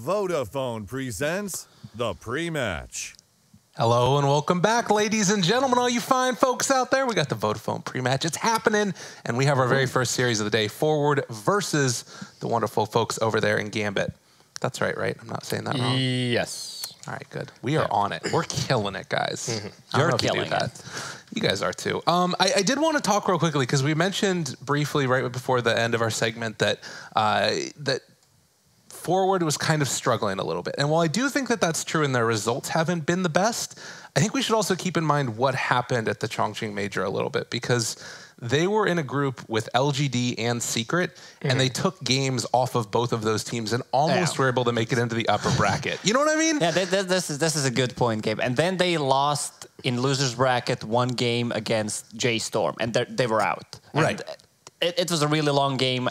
Vodafone presents the pre-match. Hello and welcome back, ladies and gentlemen, all you fine folks out there. We got the Vodafone pre-match. It's happening, and we have our very first series of the day, Forward versus the wonderful folks over there in Gambit. That's right? I'm not saying that wrong. Yes. All right, good. We are on it. We're killing it, guys. You're killing it. You guys are too. I did want to talk real quickly because we mentioned briefly right before the end of our segment that that Forward was kind of struggling a little bit. And while I do think that that's true and their results haven't been the best, I think we should also keep in mind what happened at the Chongqing Major a little bit, because they were in a group with LGD and Secret, and they took games off of both of those teams and almost were able to make it into the upper bracket. You know what I mean? Yeah, this is a good point, Gabe. And then they lost in losers bracket one game against J Storm, and they were out. Right. And it was a really long game.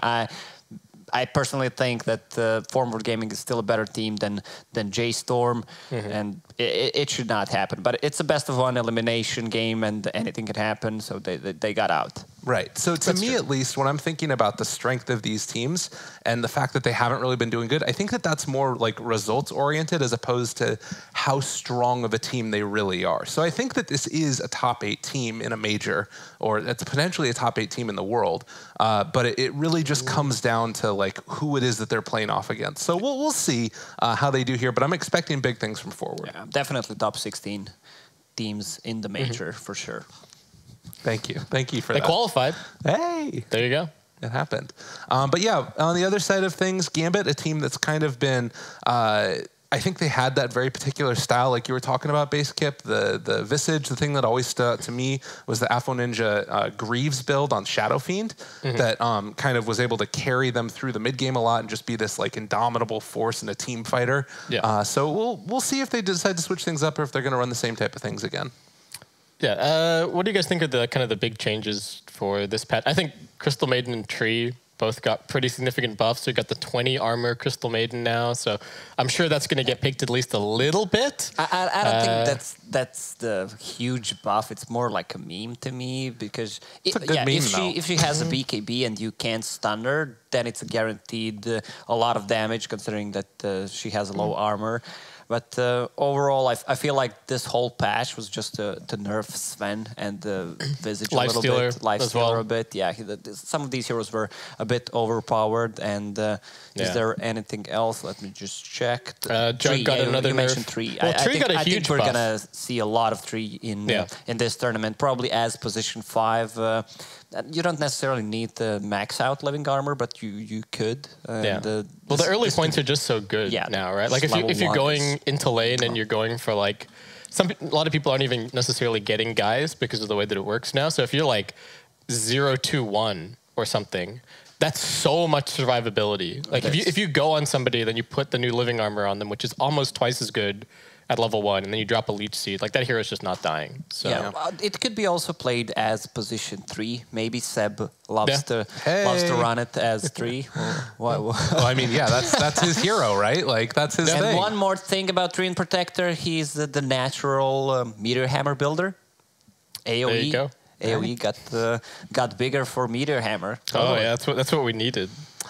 I personally think that Forward Gaming is still a better team than J Storm, and it should not happen. But it's a best of one elimination game, and anything can happen. So they got out. Right. So to me, at least, when I'm thinking about the strength of these teams and the fact that they haven't really been doing good, I think that that's more like results oriented as opposed to how strong of a team they really are. So I think that this is a top 8 team in a major, or it's potentially a top 8 team in the world. But it really just comes down to like who it is that they're playing off against. So we'll see how they do here. But I'm expecting big things from Forward. Yeah, definitely top 16 teams in the major for sure. Thank you for that. They qualified. Hey, there you go. It happened. But yeah, on the other side of things, Gambit, a team that's kind of been, I think they had that very particular style, like you were talking about, Basekip, the Visage. The thing that always stood out to me was the Afro Ninja Greaves build on Shadow Fiend that kind of was able to carry them through the mid game a lot and just be this like indomitable force and a team fighter. Yeah. So we'll see if they decide to switch things up or if they're going to run the same type of things again. Yeah. What do you guys think of the kind of the big changes for this patch? I think Crystal Maiden and Tree both got pretty significant buffs. So you got the 20 armor Crystal Maiden now. So I'm sure that's going to get picked at least a little bit. I don't think that's the huge buff. It's more like a meme to me because if she has a BKB and you can't stun her, then it's a guaranteed a lot of damage considering that she has a low armor. But overall, I feel like this whole patch was just to nerf Sven and Visage a little bit, Lifestealer a bit. Yeah, some of these heroes were a bit overpowered. And is there anything else? Let me just check. Jug got another nerf. You mentioned Tree. Well, Tree got a huge think we're gonna see a lot of Tree in this tournament, probably as position 5. You don't necessarily need the max out living armor, but you could. Well, the early points are just so good now, right? Like if you're going into lane and you're going for like a lot of people aren't even necessarily getting guys because of the way that it works now. So if you're like 0-2-1 or something, that's so much survivability. Like if you go on somebody, then you put the new living armor on them, which is almost twice as good at level 1, and then you drop a leech seed. Like that hero is just not dying. So it could be also played as position 3. Maybe Seb loves to run it as 3. Well, I mean, yeah, that's his hero, right? Like that's his thing. And one more thing about Treant Protector, he's the natural Meteor Hammer builder. AOE. There you go. AOE got bigger for Meteor Hammer. Oh yeah, that's what we needed.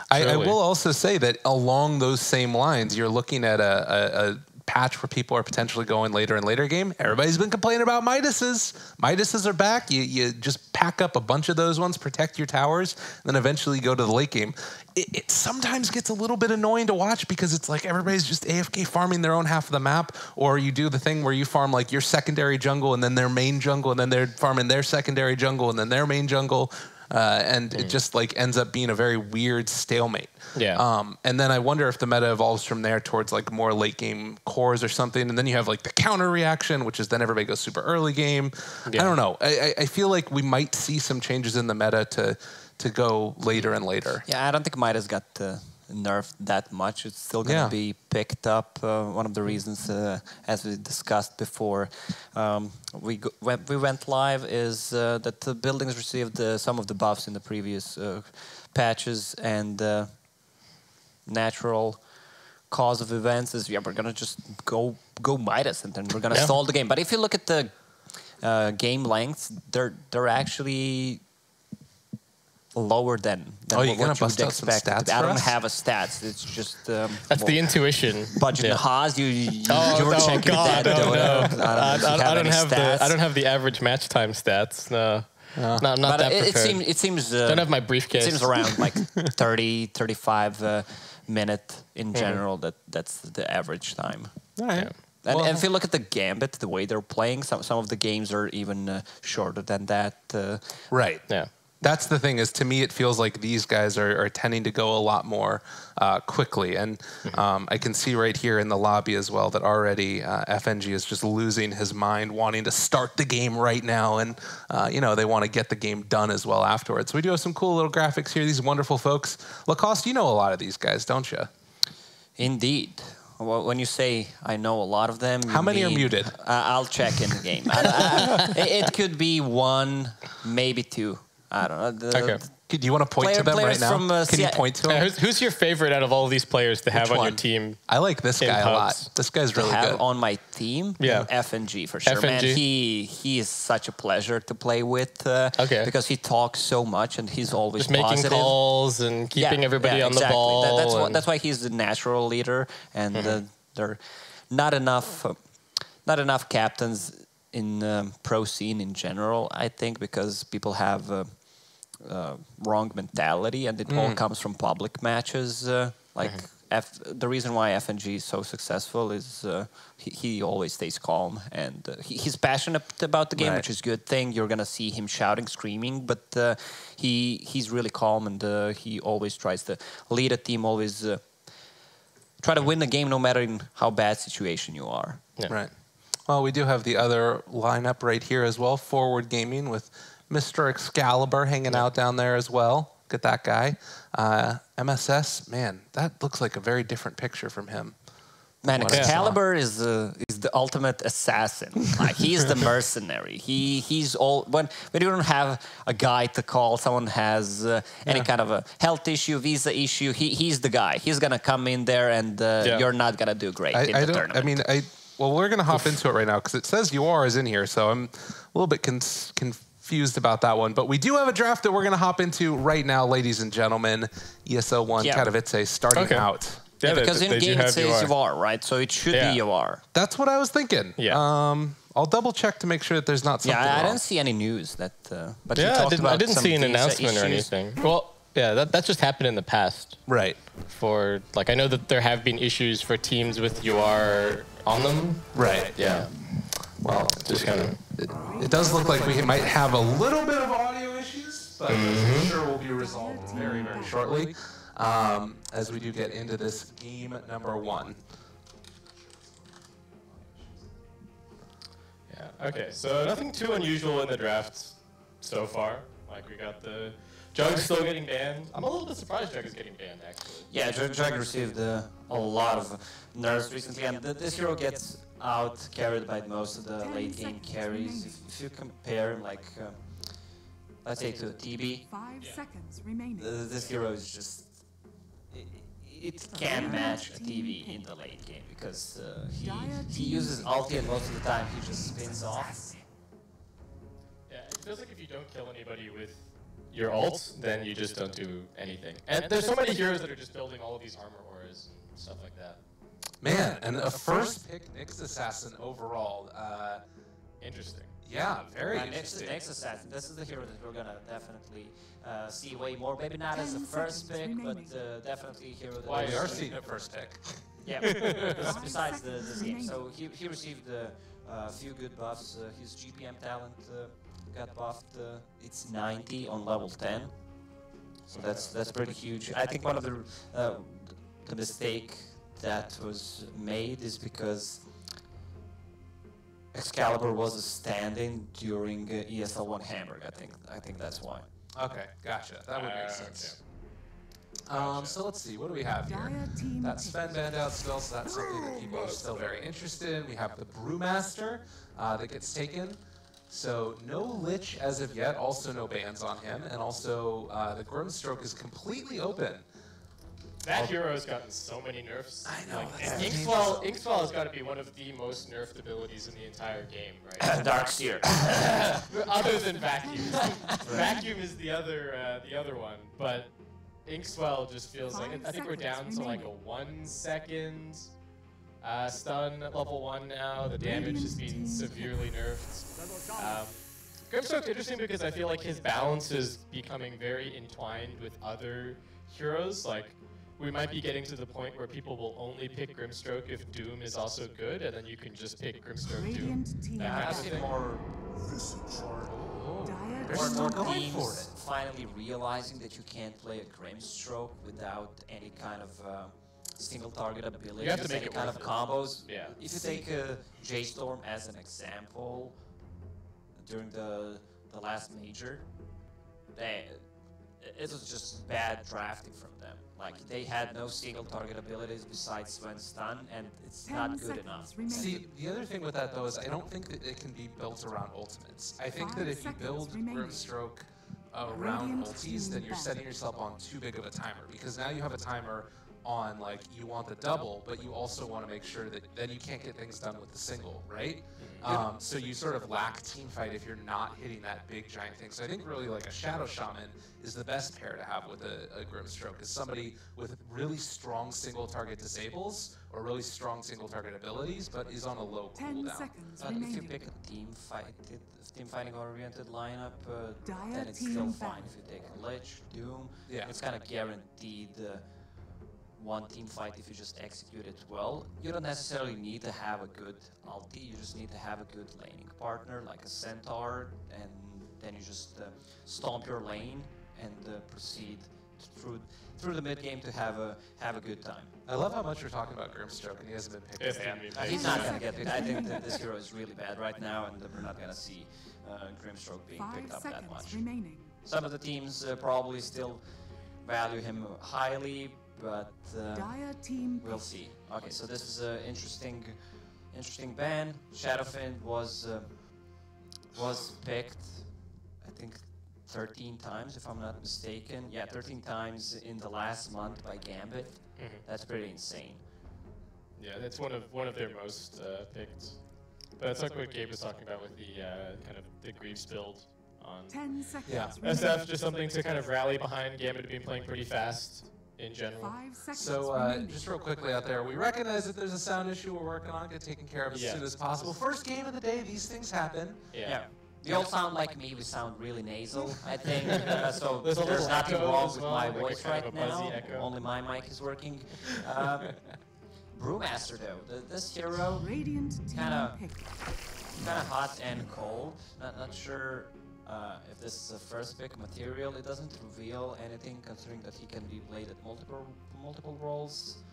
I will also say that along those same lines, you're looking at a patch where people are potentially going later and later game. Everybody's been complaining about Midases. Midases are back. You just pack up a bunch of those ones, protect your towers, and then eventually go to the late game. It sometimes gets a little bit annoying to watch because it's like everybody's just AFK farming their own half of the map, or you do the thing where you farm like your secondary jungle and then their main jungle, and then they're farming their secondary jungle and then their main jungle. And it just like ends up being a very weird stalemate. Yeah. And then I wonder if the meta evolves from there towards like more late game cores or something. And then you have like the counter reaction, which is then everybody goes super early game. I don't know. I feel like we might see some changes in the meta to go later and later. Yeah, I don't think Midas got nerfed that much. It's still going to be picked up. One of the reasons, as we discussed before, we went live is that the buildings received some of the buffs in the previous patches, and natural cause of events is we're going to just go Midas, and then we're going to stall the game. But if you look at the game lengths, they're actually lower than what you would expect. I don't have a stats. It's just that's the intuition. Budget yeah. Haas, you were checking God, that. No. I don't have the average match time stats. No. Not but that prepared. It seems don't have my briefcase. It seems around like 30, 35 minute in general. That's the average time. All right. Yeah. And if you look at the Gambit, the way they're playing, some of the games are even shorter than that. Right. Yeah. That's the thing is, to me, it feels like these guys are tending to go a lot more quickly. And I can see right here in the lobby as well that already FNG is just losing his mind, wanting to start the game right now. And, they want to get the game done as well afterwards. So we do have some cool little graphics here, these wonderful folks. Lacoste, you know a lot of these guys, don't you? Indeed. Well, when you say I know a lot of them, how many are muted? I'll check in the game. It could be one, maybe two. I don't know. Okay. Do you want to point to them right now? Can you point to them? Who's your favorite out of all of these players to have on your team? I like this guy a lot. This guy's really good. On my team? Yeah. FNG for sure. FNG. Man, he is such a pleasure to play with because he talks so much and he's always just making calls and keeping everybody on the ball. That's why he's the natural leader, and there are not enough captains in pro scene in general, I think, because people have wrong mentality, and it all comes from public matches. The reason why FNG is so successful is he always stays calm, and he's passionate about the game, which is a good thing. You're gonna see him shouting, screaming, but he's really calm, and he always tries to lead a team, always try to win the game no matter in how bad situation you are. Yeah. Right. Well, we do have the other lineup right here as well, Forward Gaming with Mr. Excalibur hanging out down there as well. Look at that guy. MSS, man, that looks like a very different picture from him. Man, Excalibur is the ultimate assassin. Like, he's the mercenary. He's all when you don't have a guy to call, someone has any kind of a health issue, visa issue. He's the guy. He's gonna come in there, and you're not gonna do great in the tournament. Well, we're gonna hop into it right now because it says UR is in here, so I'm a little bit confused about that one. But we do have a draft that we're gonna hop into right now, ladies and gentlemen. ESL One Katowice starting out. Yeah, because in game it says UR, right? So it should be UR. That's what I was thinking. Yeah. I'll double check to make sure that there's not something wrong. I didn't see any news that. But I didn't see an announcement or anything. Well, yeah, that just happened in the past. Right. For I know that there have been issues for teams with UR on them. Right. Yeah. Well, just kind of. It does look like we might have a little bit of audio issues, but I'm sure will be resolved very, very shortly. As we do get into this game number 1. Yeah, okay, so nothing too unusual in the draft so far. Like, we got the Jug still getting banned. I'm a little bit surprised Jug is getting banned, actually. Yeah, Jug received a lot of nerfs recently, and this hero gets out carried by most of the late game carries. If you compare him, like, let's say to a TB, 5 seconds remaining. This hero is just. It can match a TV in the late game because he uses ulti, and most of the time he just spins off. Yeah, it feels like if you don't kill anybody with your ult, then you just don't do anything. And there's so many heroes that are just building all of these armor auras and stuff like that. Man, and a first pick Nyx Assassin overall. Interesting. Yeah, very interesting. Nyx Assassin, this is the hero that we're gonna definitely see way more. Maybe not as a first pick, but definitely a hero that we are seeing a first pick. Yeah, besides this game. So he received a few good buffs. His GPM talent got buffed. It's 90 on level 10. So that's pretty huge. I think one of the mistake that was made is because Excalibur was a stand-in during ESL One Hamburg. I think that's why. Okay, gotcha. That would make sense. So let's see, what do we have here? That's Sven banned out still, so that's something that people are still very interested in. We have the Brewmaster that gets taken. So no Lich as of yet, also no bans on him, and also the Grimstroke is completely open. That hero's gotten so many nerfs. I know. Like, Inkswell has got to be one of the most nerfed abilities in the entire game, right? Darkseer. Other than Vacuum. Vacuum is the other one, but Inkswell just feels like, I think we're down to like a 1 second stun at level 1 now. The damage has been severely nerfed. Grimstroke's interesting because I feel like his balance is becoming very entwined with other heroes. Like, we might be getting to the point where people will only pick Grimstroke if Doom is also good, and then you can just pick Grimstroke Doom. I see more teams finally realizing that you can't play a Grimstroke without any kind of single target ability, any kind of combos. Yeah. If you take J-Storm as an example, during the last major, it was just bad drafting from them. Like, they had no single target abilities besides Sven Stun, and it's not good enough. See, the other thing with that though is I don't think that it can be built around ultimates. I think that if you build Grimstroke around ultis, then you're setting yourself on too big of a timer, because now you have a timer on, like, you want the double, but you also want to make sure that then you can't get things done with the single, right? So you sort of lack team fight if you're not hitting that big giant thing. So I think really like a Shadow Shaman is the best pair to have with a Grimstroke, is somebody with really strong single target disables or really strong single target abilities, but is on a low cooldown. But if you pick a team fighting oriented lineup, then it's still fine. If you take Lich, Doom, it's kind of guaranteed one team fight if you just execute it well. You don't necessarily need to have a good ulti, you just need to have a good laning partner, like a Centaur, and then you just stomp your lane and proceed through the mid game to have a good time. I love how much you're talking about Grimstroke, and he hasn't been picked. He's not gonna get picked. I think that this hero is really bad right now, and we're not gonna see Grimstroke being picked up that much. Some of the teams probably still value him highly, but we'll see. Okay, so this is an interesting ban. Shadowfiend was picked, I think, 13 times, if I'm not mistaken. Yeah, 13 times in the last month by Gambit. That's pretty insane. Yeah, that's one of their most picked. But it's like what Gabe was talking about with the kind of the Greaves build on 10 seconds. Yeah, SF, just something to kind of rally behind. Gambit have been playing pretty fast in general. So just real quickly out there, we recognize that there's a sound issue we're working on, get taken care of as soon as possible. First game of the day, these things happen. Yeah. We all sound like me, we sound really nasal, I think. So there's nothing wrong with my voice right now. Only my mic is working. Brewmaster though, this hero kind of hot and cold. Not sure if this is a first pick material. It doesn't reveal anything, considering that he can be played at multiple roles.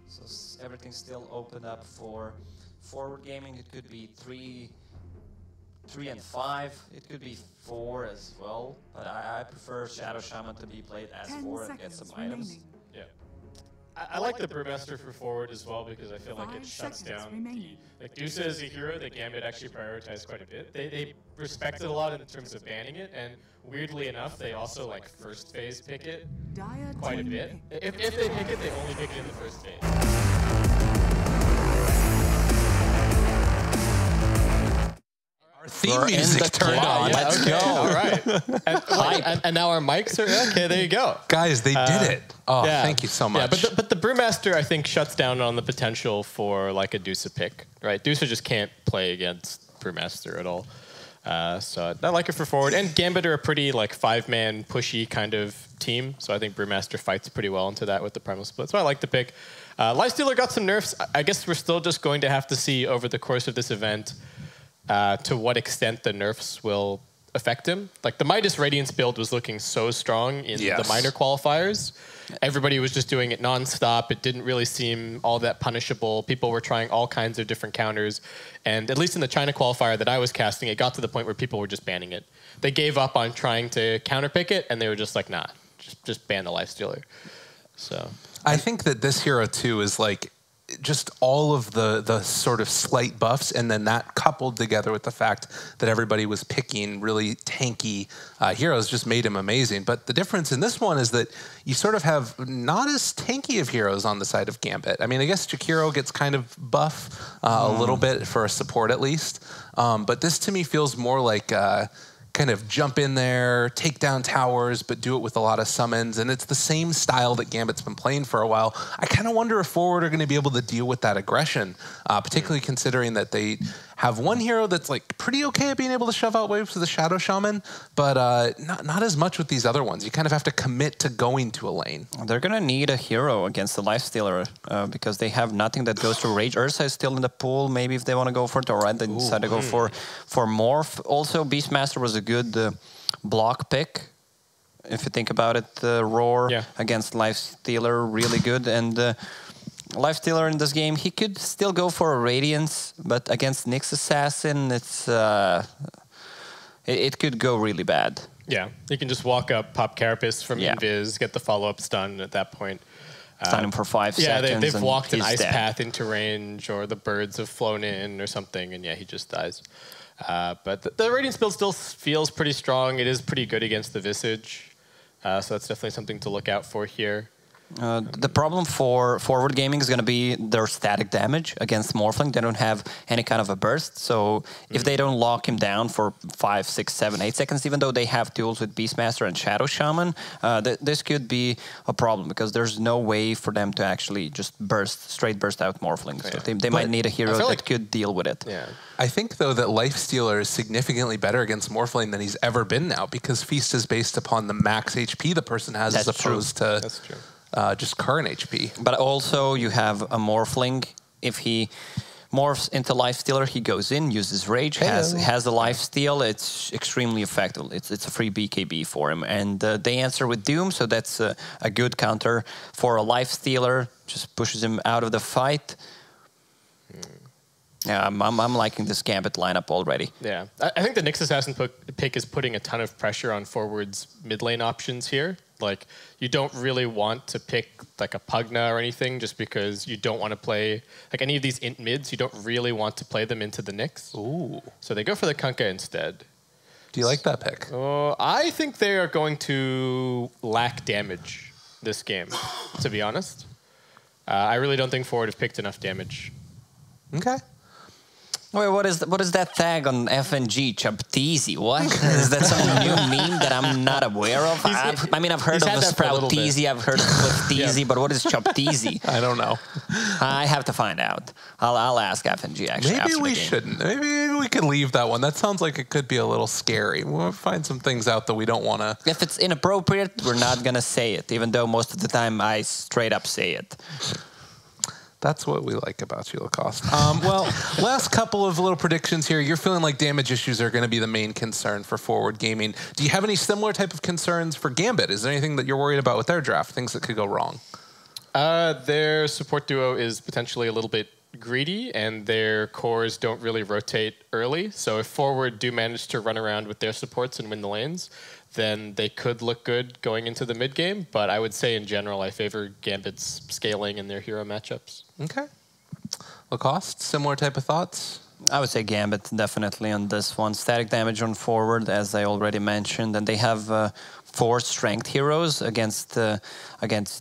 So everything's still open up for forward gaming. It could be 3 and 5. It could be 4 as well. But I prefer Shadow Shaman to be played as 4 and get some items. Yeah. I like the Brewmaster for forward as well, because I feel like it shuts down like Dusa is a hero that Gambit actually prioritized quite a bit. They respect it a lot in terms of banning it, and weirdly enough, they also like first phase pick it quite a bit. If they pick it, they only pick it in the first phase. Theme music turned on. Let's go. All right. And now our mics are okay. There you go, guys. They did it. Oh, thank you so much. Yeah, but the Brewmaster, I think, shuts down on the potential for like a Dusa pick. Right, Dusa just can't play against Brewmaster at all. So I like it for forward. And Gambit are a pretty like 5-man pushy kind of team. So I think Brewmaster fights pretty well into that with the Primal Split. So I like the pick. Lifestealer got some nerfs. I guess we're still just going to have to see over the course of this event to what extent the nerfs will affect him. Like the Midas Radiance build was looking so strong in the minor qualifiers. Everybody was just doing it nonstop. It didn't really seem all that punishable. People were trying all kinds of different counters. And at least in the China qualifier that I was casting, it got to the point where people were just banning it. They gave up on trying to counterpick it, and they were just like, nah, just ban the Lifestealer. So I think that this hero too is like, just all of the sort of slight buffs, and then that coupled together with the fact that everybody was picking really tanky heroes just made him amazing. But the difference in this one is that you sort of have not as tanky of heroes on the side of Gambit. I mean, I guess Jakiro gets kind of buff a little bit for a support at least, but this to me feels more like kind of jump in there, take down towers, but do it with a lot of summons. And it's the same style that Gambit's been playing for a while. I kind of wonder if Forward are going to be able to deal with that aggression, particularly considering that they have one hero that's like pretty okay at being able to shove out waves with the Shadow Shaman, but not as much with these other ones. You kind of have to commit to going to a lane. They're going to need a hero against the Lifestealer because they have nothing that goes to Rage. Ursa is still in the pool, maybe if they want to go for it, or they decide to go for Morph. Also, Beastmaster was a good block pick. If you think about it, Roar against Lifestealer, really good. And Lifestealer in this game, he could still go for a Radiance, but against Nyx Assassin, it's it could go really bad. Yeah, you can just walk up, pop Carapace from Invis, get the follow-up stun at that point. Stun him for 5 seconds. Yeah, they've walked an Ice Path into range, or the birds have flown in or something, and he just dies. But the Radiance build still feels pretty strong. It is pretty good against the Visage, so that's definitely something to look out for here. The problem for Forward Gaming is going to be their static damage against Morphling. They don't have any kind of a burst, so if they don't lock him down for 5, 6, 7, 8 seconds, even though they have tools with Beastmaster and Shadow Shaman, this could be a problem because there's no way for them to actually just straight burst out Morphlings. So they might need a hero that could deal with it. Yeah. I think, though, that Lifestealer is significantly better against Morphling than he's ever been now because Feast is based upon the max HP the person has as opposed to just current HP. But also you have a Morphling. If he morphs into Lifestealer, he goes in, uses Rage, has a Lifesteal. It's extremely effective. It's a free BKB for him. And they answer with Doom, so that's a good counter for a Lifestealer. Just pushes him out of the fight. Yeah, I'm liking this Gambit lineup already. Yeah, I think the Nyx Assassin pick is putting a ton of pressure on Forward's mid lane options here. Like, you don't really want to pick like a Pugna or anything just because you don't want to play like any of these int mids. You don't really want to play them into the Nyx. Ooh. So they go for the Kunkka instead. Do you like that pick? I think they are going to lack damage this game, to be honest. I really don't think Forward have picked enough damage. Okay. Wait, what is that tag on FNG? Chapteezy? What? Is that some new meme that I'm not aware of? I mean, I've heard of the Sprouteezy, I've heard of Clifteezy, but what is Chapteezy? I don't know. I have to find out. I'll ask FNG, actually. Maybe we shouldn't. Maybe we could leave that one. That sounds like it could be a little scary. We'll find some things out that we don't want to. If it's inappropriate, we're not going to say it, even though most of the time I straight up say it. That's what we like about you, Lacoste. Well, last couple of little predictions here. You're feeling like damage issues are going to be the main concern for Forward Gaming. Do you have any similar type of concerns for Gambit? Is there anything that you're worried about with their draft, things that could go wrong? Their support duo is potentially a little bit greedy, and their cores don't really rotate early. So if Forward do manage to run around with their supports and win the lanes, then they could look good going into the mid game. But I would say in general, I favor Gambit's scaling in their hero matchups. Okay. Lacoste, similar type of thoughts? I would say Gambit definitely on this one. Static damage on Forward, as I already mentioned, and they have 4 strength heroes against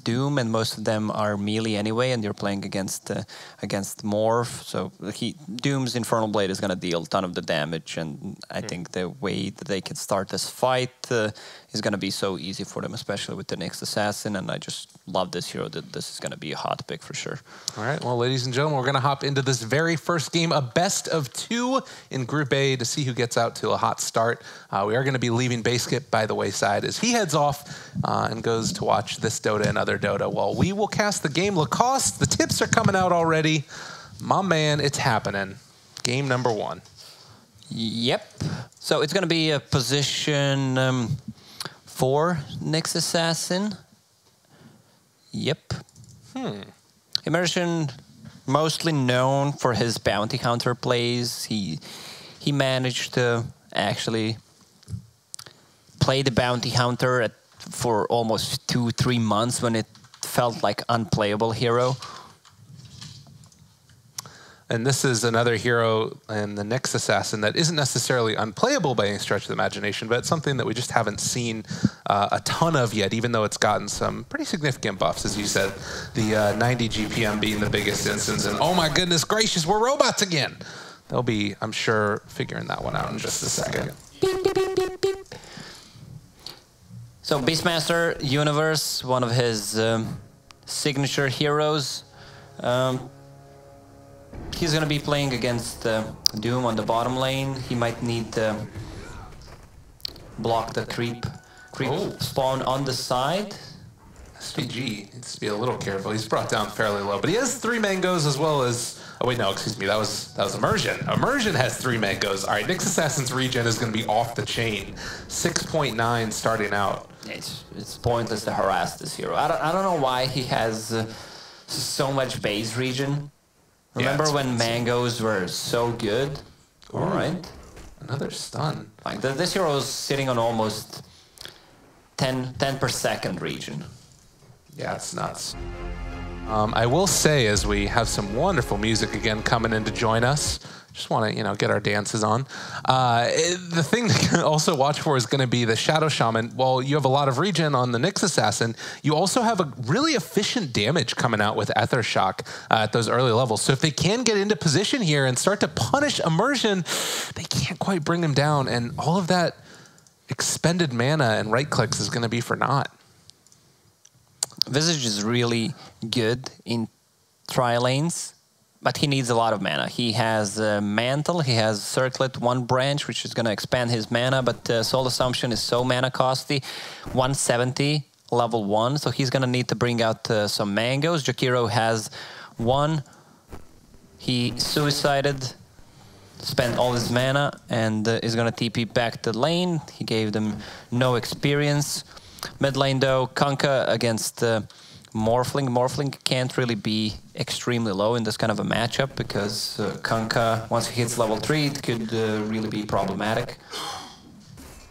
Doom, and most of them are melee anyway, and you're playing against Morph. So Doom's Infernal Blade is going to deal a ton of the damage, and I think the way that they can start this fight is going to be so easy for them, especially with the Nyx Assassin, and I just love this hero. That this is going to be a hot pick for sure. All right, well, ladies and gentlemen, we're going to hop into this very first game, a best of 2 in Group A to see who gets out to a hot start. We are going to be leaving Basket by the wayside as he heads off and goes to watch this Dota and other Dota. Well, we will cast the game. Lacoste, the tips are coming out already. My man, it's happening. Game number 1. Yep. So it's going to be a position 4 Nyx Assassin. Yep. Immersion, mostly known for his bounty hunter plays. He managed to actually play the bounty hunter for almost 2-3 months when it felt like unplayable hero. And this is another hero in the Nyx Assassin that isn't necessarily unplayable by any stretch of the imagination, but it's something that we just haven't seen a ton of yet, even though it's gotten some pretty significant buffs, as you said. The 90 GPM being the biggest instance, and oh my goodness gracious, we're robots again! They'll be, I'm sure, figuring that one out in just a second. Beep, beep, beep, beep, beep. So Beastmaster Universe, one of his signature heroes. He's going to be playing against Doom on the bottom lane. He might need to block the creep spawn on the side. SVG needs to be a little careful. He's brought down fairly low, but he has 3 mangoes as well as... Oh wait, no, excuse me. That was Immersion. Immersion has 3 mangoes. All right, Nyx Assassin's regen is going to be off the chain. 6.9 starting out. It's pointless to harass this hero. I don't know why he has so much base regen. Remember when mangoes were so good? Ooh, all right. Another stun. Like this hero is sitting on almost 10 per second regen. Yeah, it's nuts. I will say, as we have some wonderful music again coming in to join us, just want to, get our dances on. The thing to also watch for is going to be the Shadow Shaman. While you have a lot of regen on the Nyx Assassin, you also have a really efficient damage coming out with Ether Shock at those early levels. So if they can get into position here and start to punish Immersion, they can't quite bring him down. And all of that expended mana and right clicks is going to be for naught. Visage is really good in tri lanes, but he needs a lot of mana. He has Mantle, he has Circlet, 1 branch, which is going to expand his mana, but Soul Assumption is so mana costly, 170, level 1, so he's going to need to bring out some mangoes. Jakiro has 1. He suicided, spent all his mana, and is going to TP back to lane. He gave them no experience. Mid lane though, Kunkka against Morphling. Morphling can't really be extremely low in this kind of a matchup because Kunkka, once he hits level 3, it could really be problematic.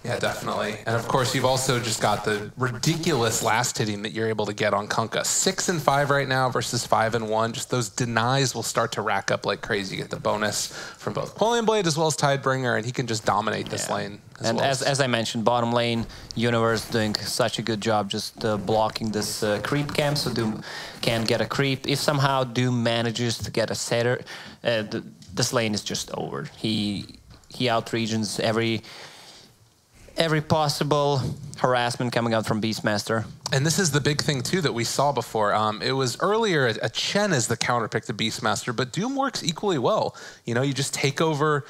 Yeah, definitely. And of course, you've also just got the ridiculous last hitting that you're able to get on Kunkka. 6 and 5 right now versus 5 and 1. Just those denies will start to rack up like crazy. You get the bonus from both Quillian Blade as well as Tidebringer, and he can just dominate this lane. As I mentioned, bottom lane, Universe doing such a good job just blocking this creep camp, so Doom can't get a creep. If somehow Doom manages to get a setter, this lane is just over. He out-regions every possible harassment coming out from Beastmaster. And this is the big thing, too, that we saw before. It was earlier a Chen as the counterpick to Beastmaster, but Doom works equally well. You just take over,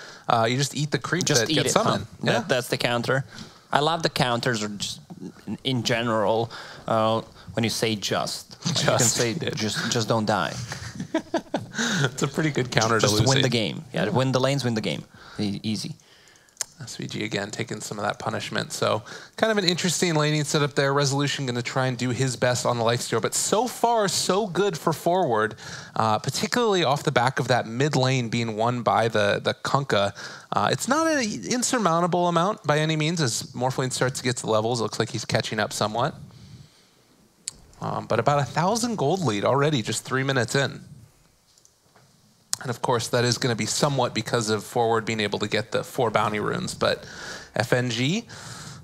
you just eat the creep that gets summoned. Huh? Yeah. That's the counter. I love the counters, or just in general, when you say just. You can say just don't die. It's a pretty good counter to losing. Just win the game. Yeah, win the lanes, win the game. Easy. SVG again taking some of that punishment. So kind of an interesting laning setup there. Resolution going to try and do his best on the lifesteal, but so far so good for forward, particularly off the back of that mid lane being won by the Kunkka. It's not an insurmountable amount by any means as Morphling starts to get to the levels. It looks like he's catching up somewhat. But about 1,000 gold lead already just 3 minutes in. And of course, that is going to be somewhat because of forward being able to get the 4 bounty runes. But FNG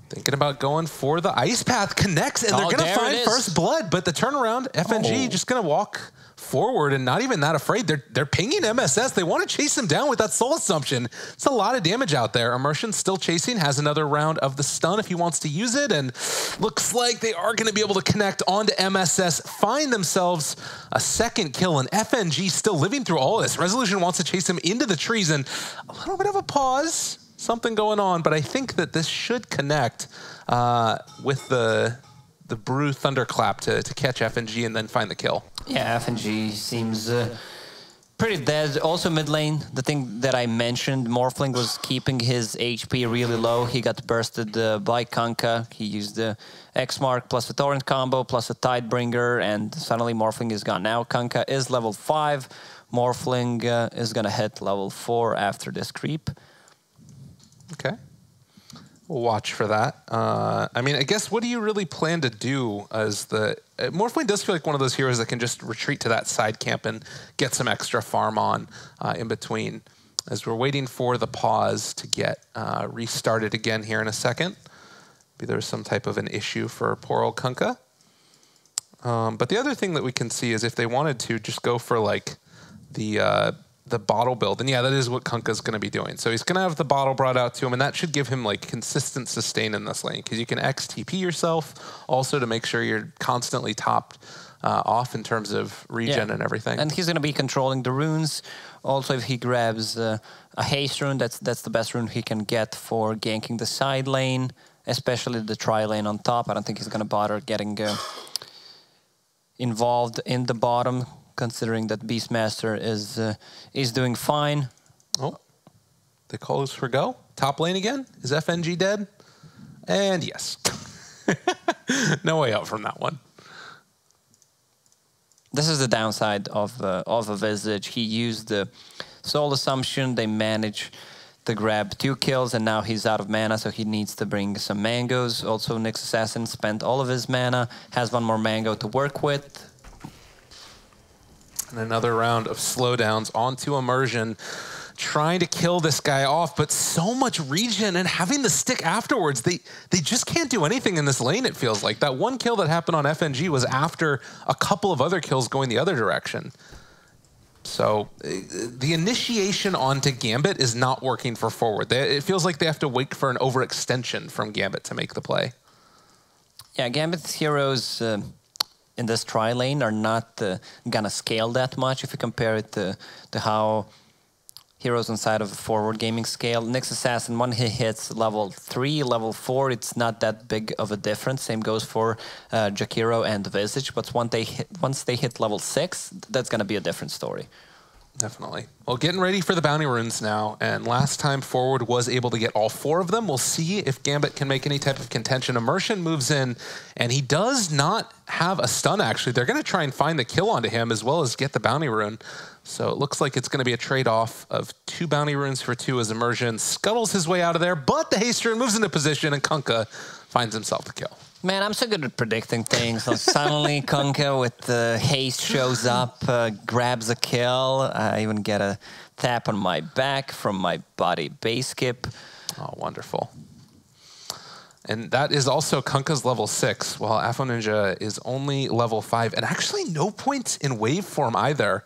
thinking about going for the Ice Path, connects, and they're going to find first blood. But the turnaround, FNG just going to walk forward and not even that afraid. They're pinging MSS. They want to chase him down with that Soul Assumption. It's a lot of damage out there. Immersion still chasing, has another round of the stun if he wants to use it, and looks like they are going to be able to connect onto MSS, find themselves a second kill, and FNG still living through all this. Resolution wants to chase him into the trees, and a little bit of a pause, something going on, but I think that this should connect with the Brew Thunderclap to catch FNG and then find the kill. Yeah, FNG seems pretty dead. Also mid lane, the thing that I mentioned, Morphling was keeping his HP really low. He got bursted by Kunkka. He used the X-Mark plus a Torrent combo plus a Tidebringer, and suddenly Morphling is gone. Now Kunkka is level 5. Morphling is going to hit level 4 after this creep. Okay. We'll watch for that. I mean, I guess, what do you really plan to do as the... Morphwing does feel like one of those heroes that can just retreat to that side camp and get some extra farm on in between. As we're waiting for the pause to get restarted again here in a second. Maybe there's some type of an issue for poor old Kunkka. But the other thing that we can see is if they wanted to just go for like the bottle build, and yeah, that is what Kunkka's going to be doing. So he's going to have the bottle brought out to him, and that should give him like consistent sustain in this lane because you can XTP yourself also to make sure you're constantly topped off in terms of regen and everything. And he's going to be controlling the runes. Also, if he grabs a haste rune, that's the best rune he can get for ganking the side lane, especially the tri lane on top. I don't think he's going to bother getting involved in the bottom, considering that Beastmaster is doing fine. Oh, the call is for go. Top lane again. Is FNG dead? And yes. No way out from that one. This is the downside of a Visage. He used the Soul Assumption. They managed to grab 2 kills, and now he's out of mana, so he needs to bring some mangoes. Also, Nyx Assassin spent all of his mana, has 1 more mango to work with. And another round of slowdowns onto Immersion, trying to kill this guy off, but so much regen and having the stick afterwards. They just can't do anything in this lane, it feels like. That 1 kill that happened on FNG was after a couple of other kills going the other direction. So the initiation onto Gambit is not working for Forward. It feels like they have to wait for an overextension from Gambit to make the play. Yeah, Gambit's heroes in this tri lane are not gonna scale that much if you compare it to how heroes inside of the Forward gaming scale. Nyx Assassin, when he hits level 3, level 4, it's not that big of a difference. Same goes for Jakiro and Visage, but once they hit level 6, that's gonna be a different story. Definitely. Well, getting ready for the bounty runes now, and last time Forward was able to get all 4 of them. We'll see if Gambit can make any type of contention. Immersion moves in, and he does not have a stun, actually. They're going to try and find the kill onto him as well as get the bounty rune. So it looks like it's going to be a trade-off of 2 bounty runes for 2 as Immersion scuttles his way out of there, but the haste rune moves into position, and Kunkka finds himself the kill. Man, I'm so good at predicting things. So suddenly, Kunkka with the haste shows up, grabs a kill. I even get a tap on my back from my body base skip. Oh, wonderful. And that is also Kunkka's level 6, while Afro Ninja is only level 5, and actually no points in wave form either.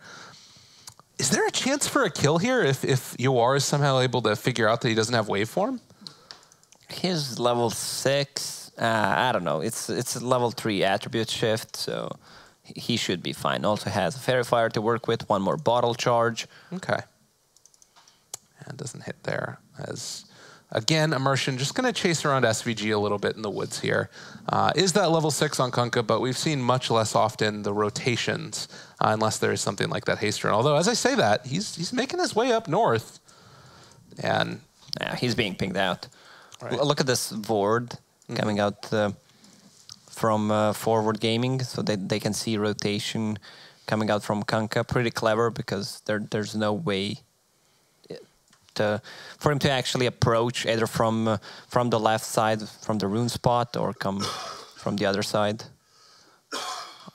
Is there a chance for a kill here if Yoar is somehow able to figure out that he doesn't have wave form? His level 6. I don't know. It's a level 3 attribute shift, so he should be fine. Also has a Fairy Fire to work with, 1 more bottle charge. Okay. And doesn't hit there. As again, Immersion just going to chase around SVG a little bit in the woods here. Is that level 6 on Kunkka, but we've seen much less often the rotations, unless there is something like that haste run. Although, as I say that, he's making his way up north. And yeah, he's being pinged out. Right. Look at this Vord coming out from Forward Gaming, so they can see rotation coming out from Kunkka. Pretty clever, because there's no way for him to actually approach either from the left side, from the rune spot, or come from the other side.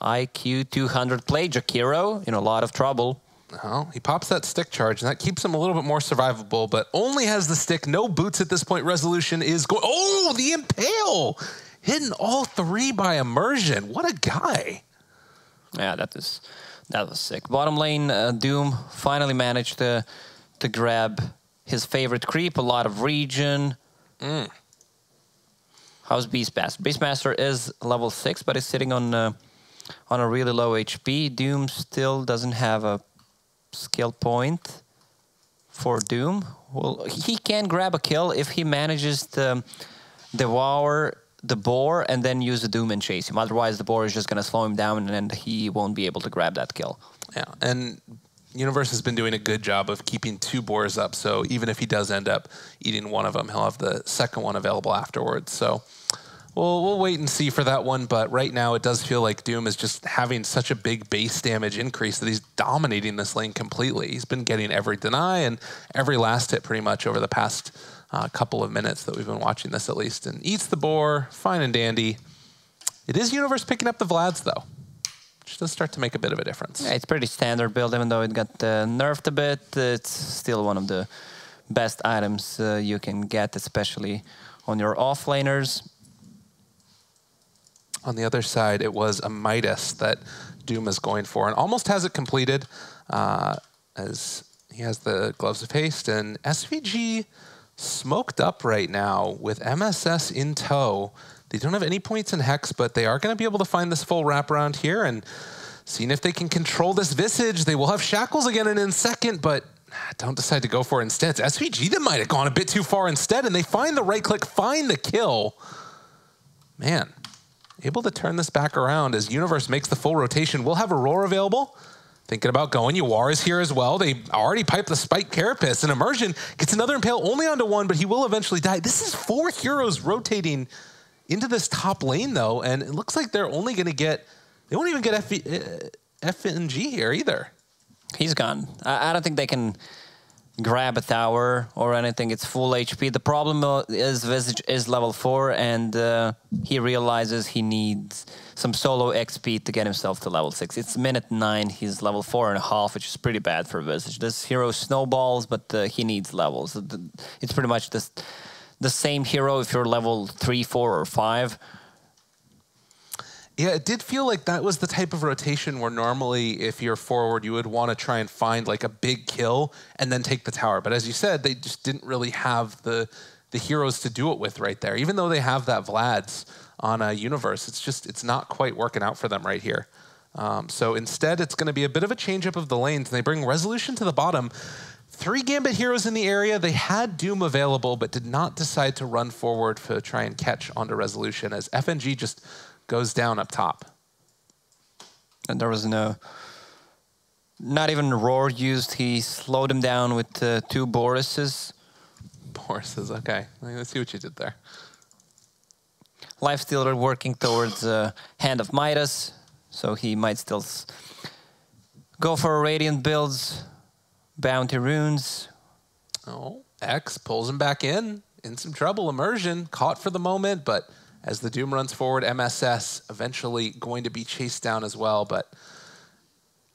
IQ 200 play, Jakiro in a lot of trouble. Well, he pops that stick charge, and that keeps him a little bit more survivable, but only has the stick, no boots at this point. Resolution is going... Oh, the Impale! Hitting all 3 by Immersion. What a guy. Yeah, that was sick. Bottom lane, Doom finally managed to grab his favorite creep, a lot of regen. How's Beastmaster? Beastmaster is level 6, but is sitting on a really low HP. Doom still doesn't have a skill point for Doom. Well, he can grab a kill if he manages to devour the boar and then use the Doom and chase him. Otherwise, the boar is just going to slow him down, and he won't be able to grab that kill. Yeah, and Universe has been doing a good job of keeping 2 boars up, so even if he does end up eating one of them, he'll have the second one available afterwards. So we'll wait and see for that one, but right now it does feel like Doom is just having such a big base damage increase that he's dominating this lane completely. He's been getting every deny and every last hit pretty much over the past couple of minutes that we've been watching this at least. And eats the boar, fine and dandy. It is Universe picking up the Vlads, though, which does start to make a bit of a difference. Yeah, it's pretty standard build, even though it got nerfed a bit. It's still one of the best items you can get, especially on your offlaners. On the other side, it was a Midas that Doom is going for and almost has it completed as he has the Gloves of Haste. And SVG smoked up right now with MSS in tow. They don't have any points in Hex, but they are going to be able to find this full wraparound here and seeing if they can control this Visage. They will have Shackles again in a second, but don't decide to go for it instead. It's SVG that might have gone a bit too far instead, and they find the right click, find the kill. Man, able to turn this back around as Universe makes the full rotation. We'll have Aurora available. Thinking about going. Yawar is here as well. They already piped the Spike Carapace, and Immersion gets another Impale only onto one, but he will eventually die. This is 4 heroes rotating into this top lane, though, and it looks like they're only going to get... They won't even get FNG here either. He's gone. I don't think they can grab a tower or anything. It's full HP. The problem is Visage is level 4, and he realizes he needs some solo XP to get himself to level 6. It's minute 9. He's level 4.5, which is pretty bad for Visage. This hero snowballs, but he needs levels. It's pretty much the same hero if you're level 3, 4, or 5. Yeah, it did feel like that was the type of rotation where normally if you're forward, you would want to try and find like a big kill and then take the tower. But as you said, they just didn't really have the heroes to do it with right there. Even though they have that Vlad's on a Universe, it's not quite working out for them right here. So instead, it's going to be a bit of a change up of the lanes. And they bring Resolution to the bottom. 3 Gambit heroes in the area. They had Doom available, but did not decide to run forward to try and catch onto Resolution as FNG just goes down up top. And there was not even Roar used. He slowed him down with 2 Borises. Borises, okay. Let's see what you did there. Lifestealer working towards Hand of Midas, so he might still go for Radiant builds, Bounty Runes. Oh, X pulls him back in some trouble. Immersion, caught for the moment, but as the Doom runs forward, MSS eventually going to be chased down as well. But,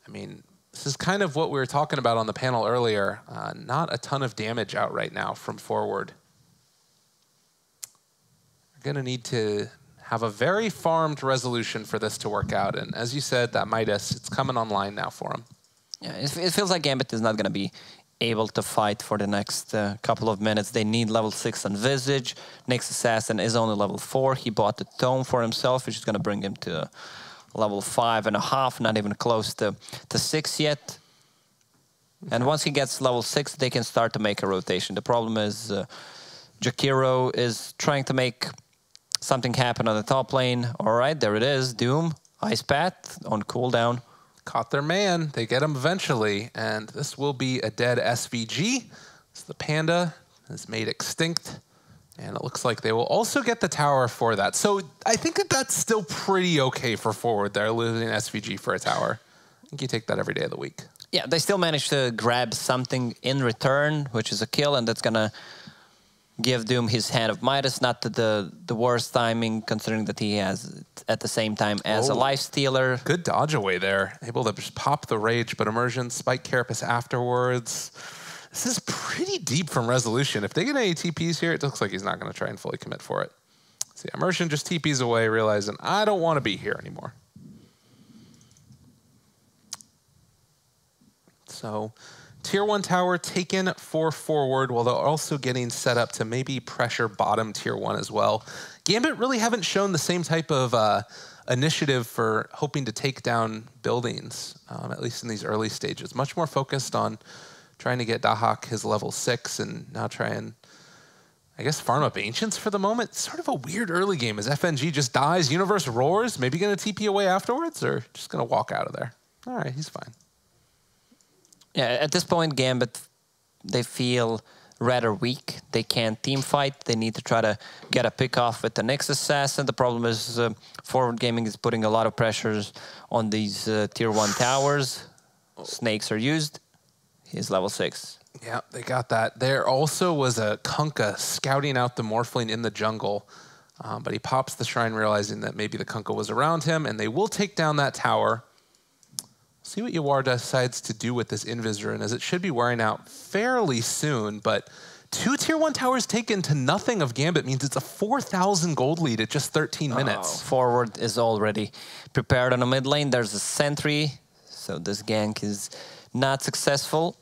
I mean, this is kind of what we were talking about on the panel earlier. Not a ton of damage out right now from forward. We're going to need to have a very farmed Resolution for this to work out. And as you said, that Midas, it's coming online now for him. Yeah, it feels like Gambit is not going to be able to fight for the next couple of minutes. They need level 6 on Visage. Next Assassin is only level 4. He bought the Tome for himself, which is going to bring him to level 5.5, not even close to 6 yet. And once he gets level 6, they can start to make a rotation. The problem is Jakiro is trying to make something happen on the top lane. All right, there it is. Doom, Ice Path on cooldown. Caught their man. They get him eventually, and this will be a dead SVG. So the Panda is made extinct, and it looks like they will also get the tower for that. So I think that that's still pretty okay for forward. They're losing SVG for a tower. I think you take that every day of the week. Yeah, they still managed to grab something in return, which is a kill, and that's gonna give Doom his Hand of Midas. Not the worst timing, considering that he has at the same time as a Lifestealer. Good dodge away there. Able to just pop the Rage, but Immersion, Spike Carapace afterwards. This is pretty deep from Resolution. If they get any TPs here, it looks like he's not going to try and fully commit for it. See, Immersion just TPs away, realizing, I don't want to be here anymore. So, Tier 1 tower taken for forward, while they're also getting set up to maybe pressure bottom Tier 1 as well. Gambit really haven't shown the same type of initiative for hoping to take down buildings, at least in these early stages. Much more focused on trying to get Dahak his level 6 and now try and, I guess, farm up Ancients for the moment. It's sort of a weird early game as FNG just dies, Universe roars, maybe going to TP away afterwards, or just going to walk out of there. All right, he's fine. Yeah, at this point, Gambit, they feel rather weak. They can't team fight. They need to try to get a pick off with the next Assassin. The problem is Forward Gaming is putting a lot of pressures on these Tier 1 towers. Snakes are used. He's level 6. Yeah, they got that. There also was a Kunkka scouting out the Morphling in the jungle, but he pops the shrine realizing that maybe the Kunkka was around him, and they will take down that tower. See what Yawar decides to do with this Invis Rune, as it should be wearing out fairly soon, but 2 tier 1 towers taken to nothing of Gambit means it's a 4,000 gold lead at just 13 minutes. Forward is already prepared on the mid lane. There's a sentry, so this gank is not successful.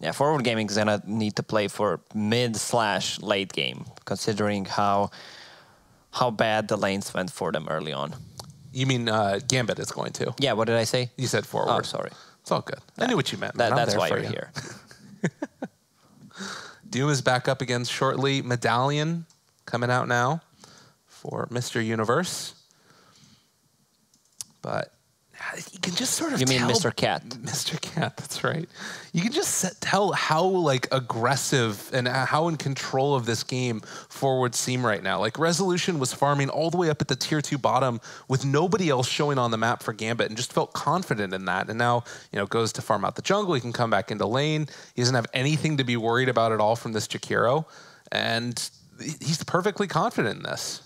Yeah, Forward Gaming is gonna need to play for mid/late game, considering how bad the lanes went for them early on. You mean Gambit is going to? Yeah, what did I say? You said forward. Oh, sorry. It's all good. I knew what you meant. That's why you're here. Doom is back up again shortly. Medallion coming out now for Mr. Universe. But you can just sort of You tell. mean Mr. Cat? Mr. Cat, that's right. You can just tell how like aggressive and how in control of this game Forward seem right now. Like Resolution was farming all the way up at the tier 2 bottom with nobody else showing on the map for Gambit and just felt confident in that. And now, goes to farm out the jungle. He can come back into lane. He doesn't have anything to be worried about at all from this Jakiro. And he's perfectly confident in this.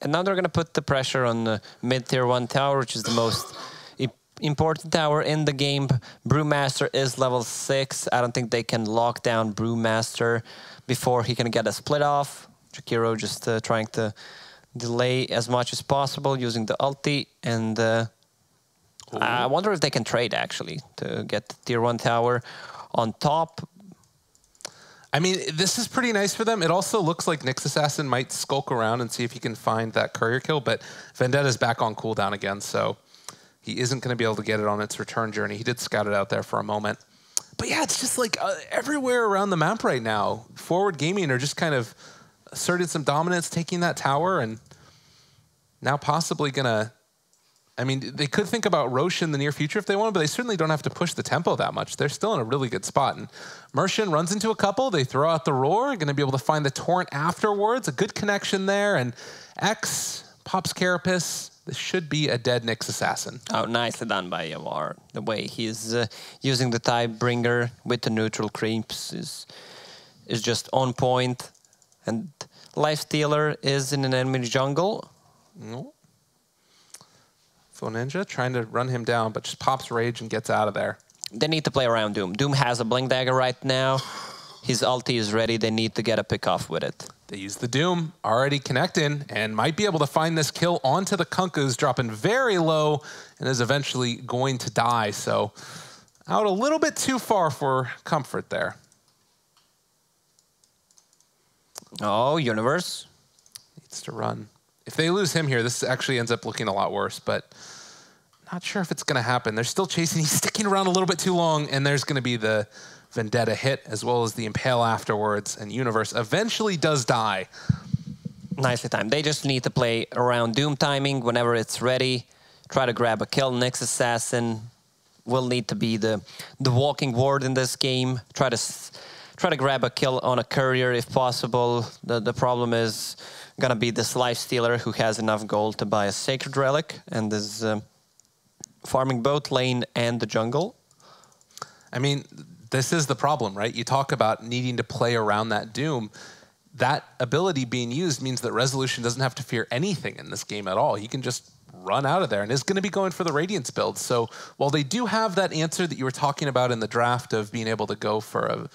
And now they're going to put the pressure on the mid-tier 1 tower, which is the most important tower in the game. Brewmaster is level 6. I don't think they can lock down Brewmaster before he can get a split off. Jakiro just trying to delay as much as possible using the ulti. And I wonder if they can trade, actually, to get the tier 1 tower on top. I mean, this is pretty nice for them. It also looks like Nyx Assassin might skulk around and see if he can find that courier kill, but Vendetta's back on cooldown again, so he isn't going to be able to get it on its return journey. He did scout it out there for a moment. But yeah, it's just like everywhere around the map right now, Forward Gaming are just kind of asserted some dominance, taking that tower, and now possibly going to... I mean, they could think about Roche in the near future if they want, but they certainly don't have to push the tempo that much. They're still in a really good spot. And Mershon runs into a couple. They throw out the Roar. Going to be able to find the Torrent afterwards. A good connection there. And X pops Carapace. This should be a dead Nyx Assassin. Oh, nicely done by Yawar. The way he's using the Tidebringer with the neutral creeps is just on point. And Lifestealer is in an enemy jungle. No. Full Ninja trying to run him down, but just pops Rage and gets out of there. They need to play around Doom. Doom has a Blink Dagger right now. His ulti is ready. They need to get a pick off with it. They use the Doom, already connecting, and might be able to find this kill onto the Kunkka, who's dropping very low and is eventually going to die. So out a little bit too far for comfort there. Oh, Universe. Needs to run. If they lose him here, this actually ends up looking a lot worse, but not sure if it's going to happen. They're still chasing. He's sticking around a little bit too long, and there's going to be the Vendetta hit as well as the Impale afterwards, and Universe eventually does die. Nicely timed. They just need to play around Doom timing whenever it's ready. Try to grab a kill. Nyx Assassin will need to be the walking ward in this game. Try to grab a kill on a courier if possible. The problem is gonna be this Lifestealer who has enough gold to buy a Sacred Relic and is farming both lane and the jungle. I mean, this is the problem, right? You talk about needing to play around that Doom. That ability being used means that Resolution doesn't have to fear anything in this game at all. He can just run out of there and is going to be going for the Radiance build. So while they do have that answer that you were talking about in the draft of being able to go for a,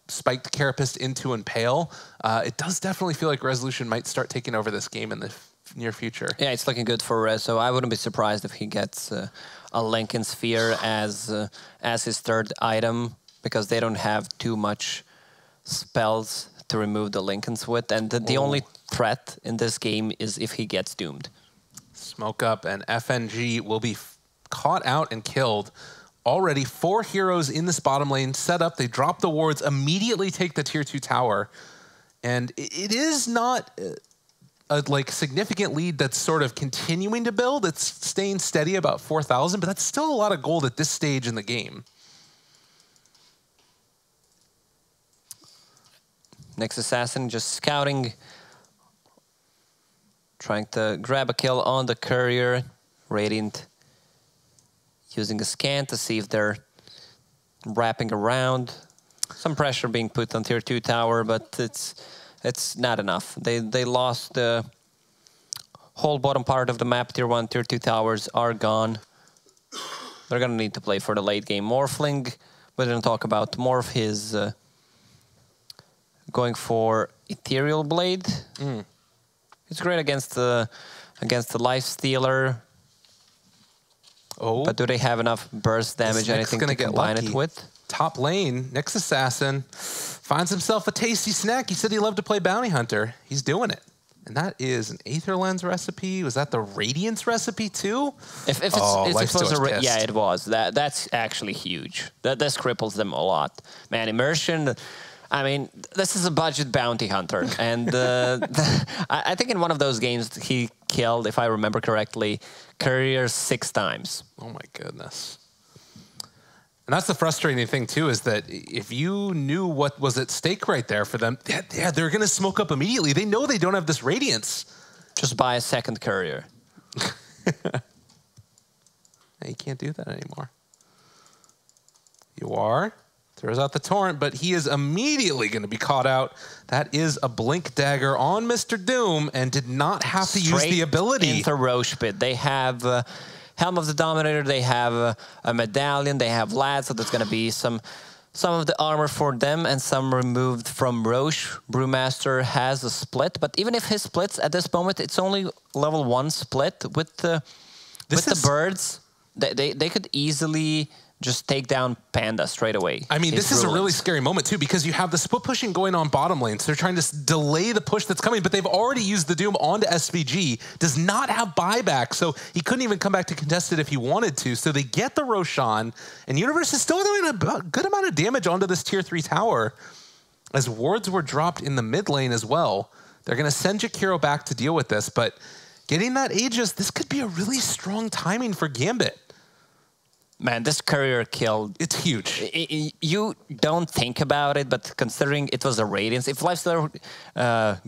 spiked Carapace into Impale, it does definitely feel like Resolution might start taking over this game in the near future. Yeah, it's looking good for Res, so I wouldn't be surprised if he gets a Lincoln Sphere as his third item, because they don't have too much spells to remove the Lincolns with, and the only threat in this game is if he gets doomed. Smoke up, and FNG will be caught out and killed. Already 4 heroes in this bottom lane set up. They drop the wards, immediately take the tier 2 tower. And it is not a significant lead that's sort of continuing to build. It's staying steady about 4,000, but that's still a lot of gold at this stage in the game. Nyx Assassin just scouting, trying to grab a kill on the courier. Radiant using a scan to see if they're wrapping around. Some pressure being put on tier 2 tower, but it's not enough. They lost the whole bottom part of the map. Tier 1, tier 2 towers are gone. They're going to need to play for the late game. Morphling, we didn't talk about. Morph his going for Ethereal Blade. It's great against the Life Stealer. Oh, but do they have enough burst damage, anything to combine it with? Top lane, Nyx Assassin finds himself a tasty snack. He said he loved to play Bounty Hunter. He's doing it. And that is an Aether Lens recipe. Was that the Radiance recipe too? If it was yeah, it was. That's actually huge. This cripples them a lot. Man, Immersion, I mean, this is a budget bounty hunter. And I think in one of those games he killed, if I remember correctly, Courier 6 times. Oh my goodness. And that's the frustrating thing, too, is that if you knew what was at stake right there for them, yeah, they're going to smoke up immediately. They know they don't have this Radiance. Just buy a second Courier. You can't do that anymore. You are. Throws out the Torrent, but he is immediately going to be caught out. That is a Blink Dagger on Mr. Doom and did not have to use the ability. Into Roche Pit. They have... Helm of the Dominator, they have a Medallion, they have Lad, so there's going to be some of the armor for them and some removed from Roche. Brewmaster has a split, but even if his splits at this moment, it's only level 1 split with the birds. They could easily just take down Panda straight away. I mean, this is a really scary moment, too, because you have the split pushing going on bottom lane. So they're trying to delay the push that's coming, but they've already used the Doom onto SVG. Does not have buyback, so he couldn't even come back to contest it if he wanted to. So they get the Roshan, and Universe is still doing a good amount of damage onto this tier 3 tower, as wards were dropped in the mid lane as well. They're going to send Jakiro back to deal with this, but getting that Aegis, this could be a really strong timing for Gambit. Man, this Courier kill... It's huge. You don't think about it, but considering it was a Radiance, if Lifestealer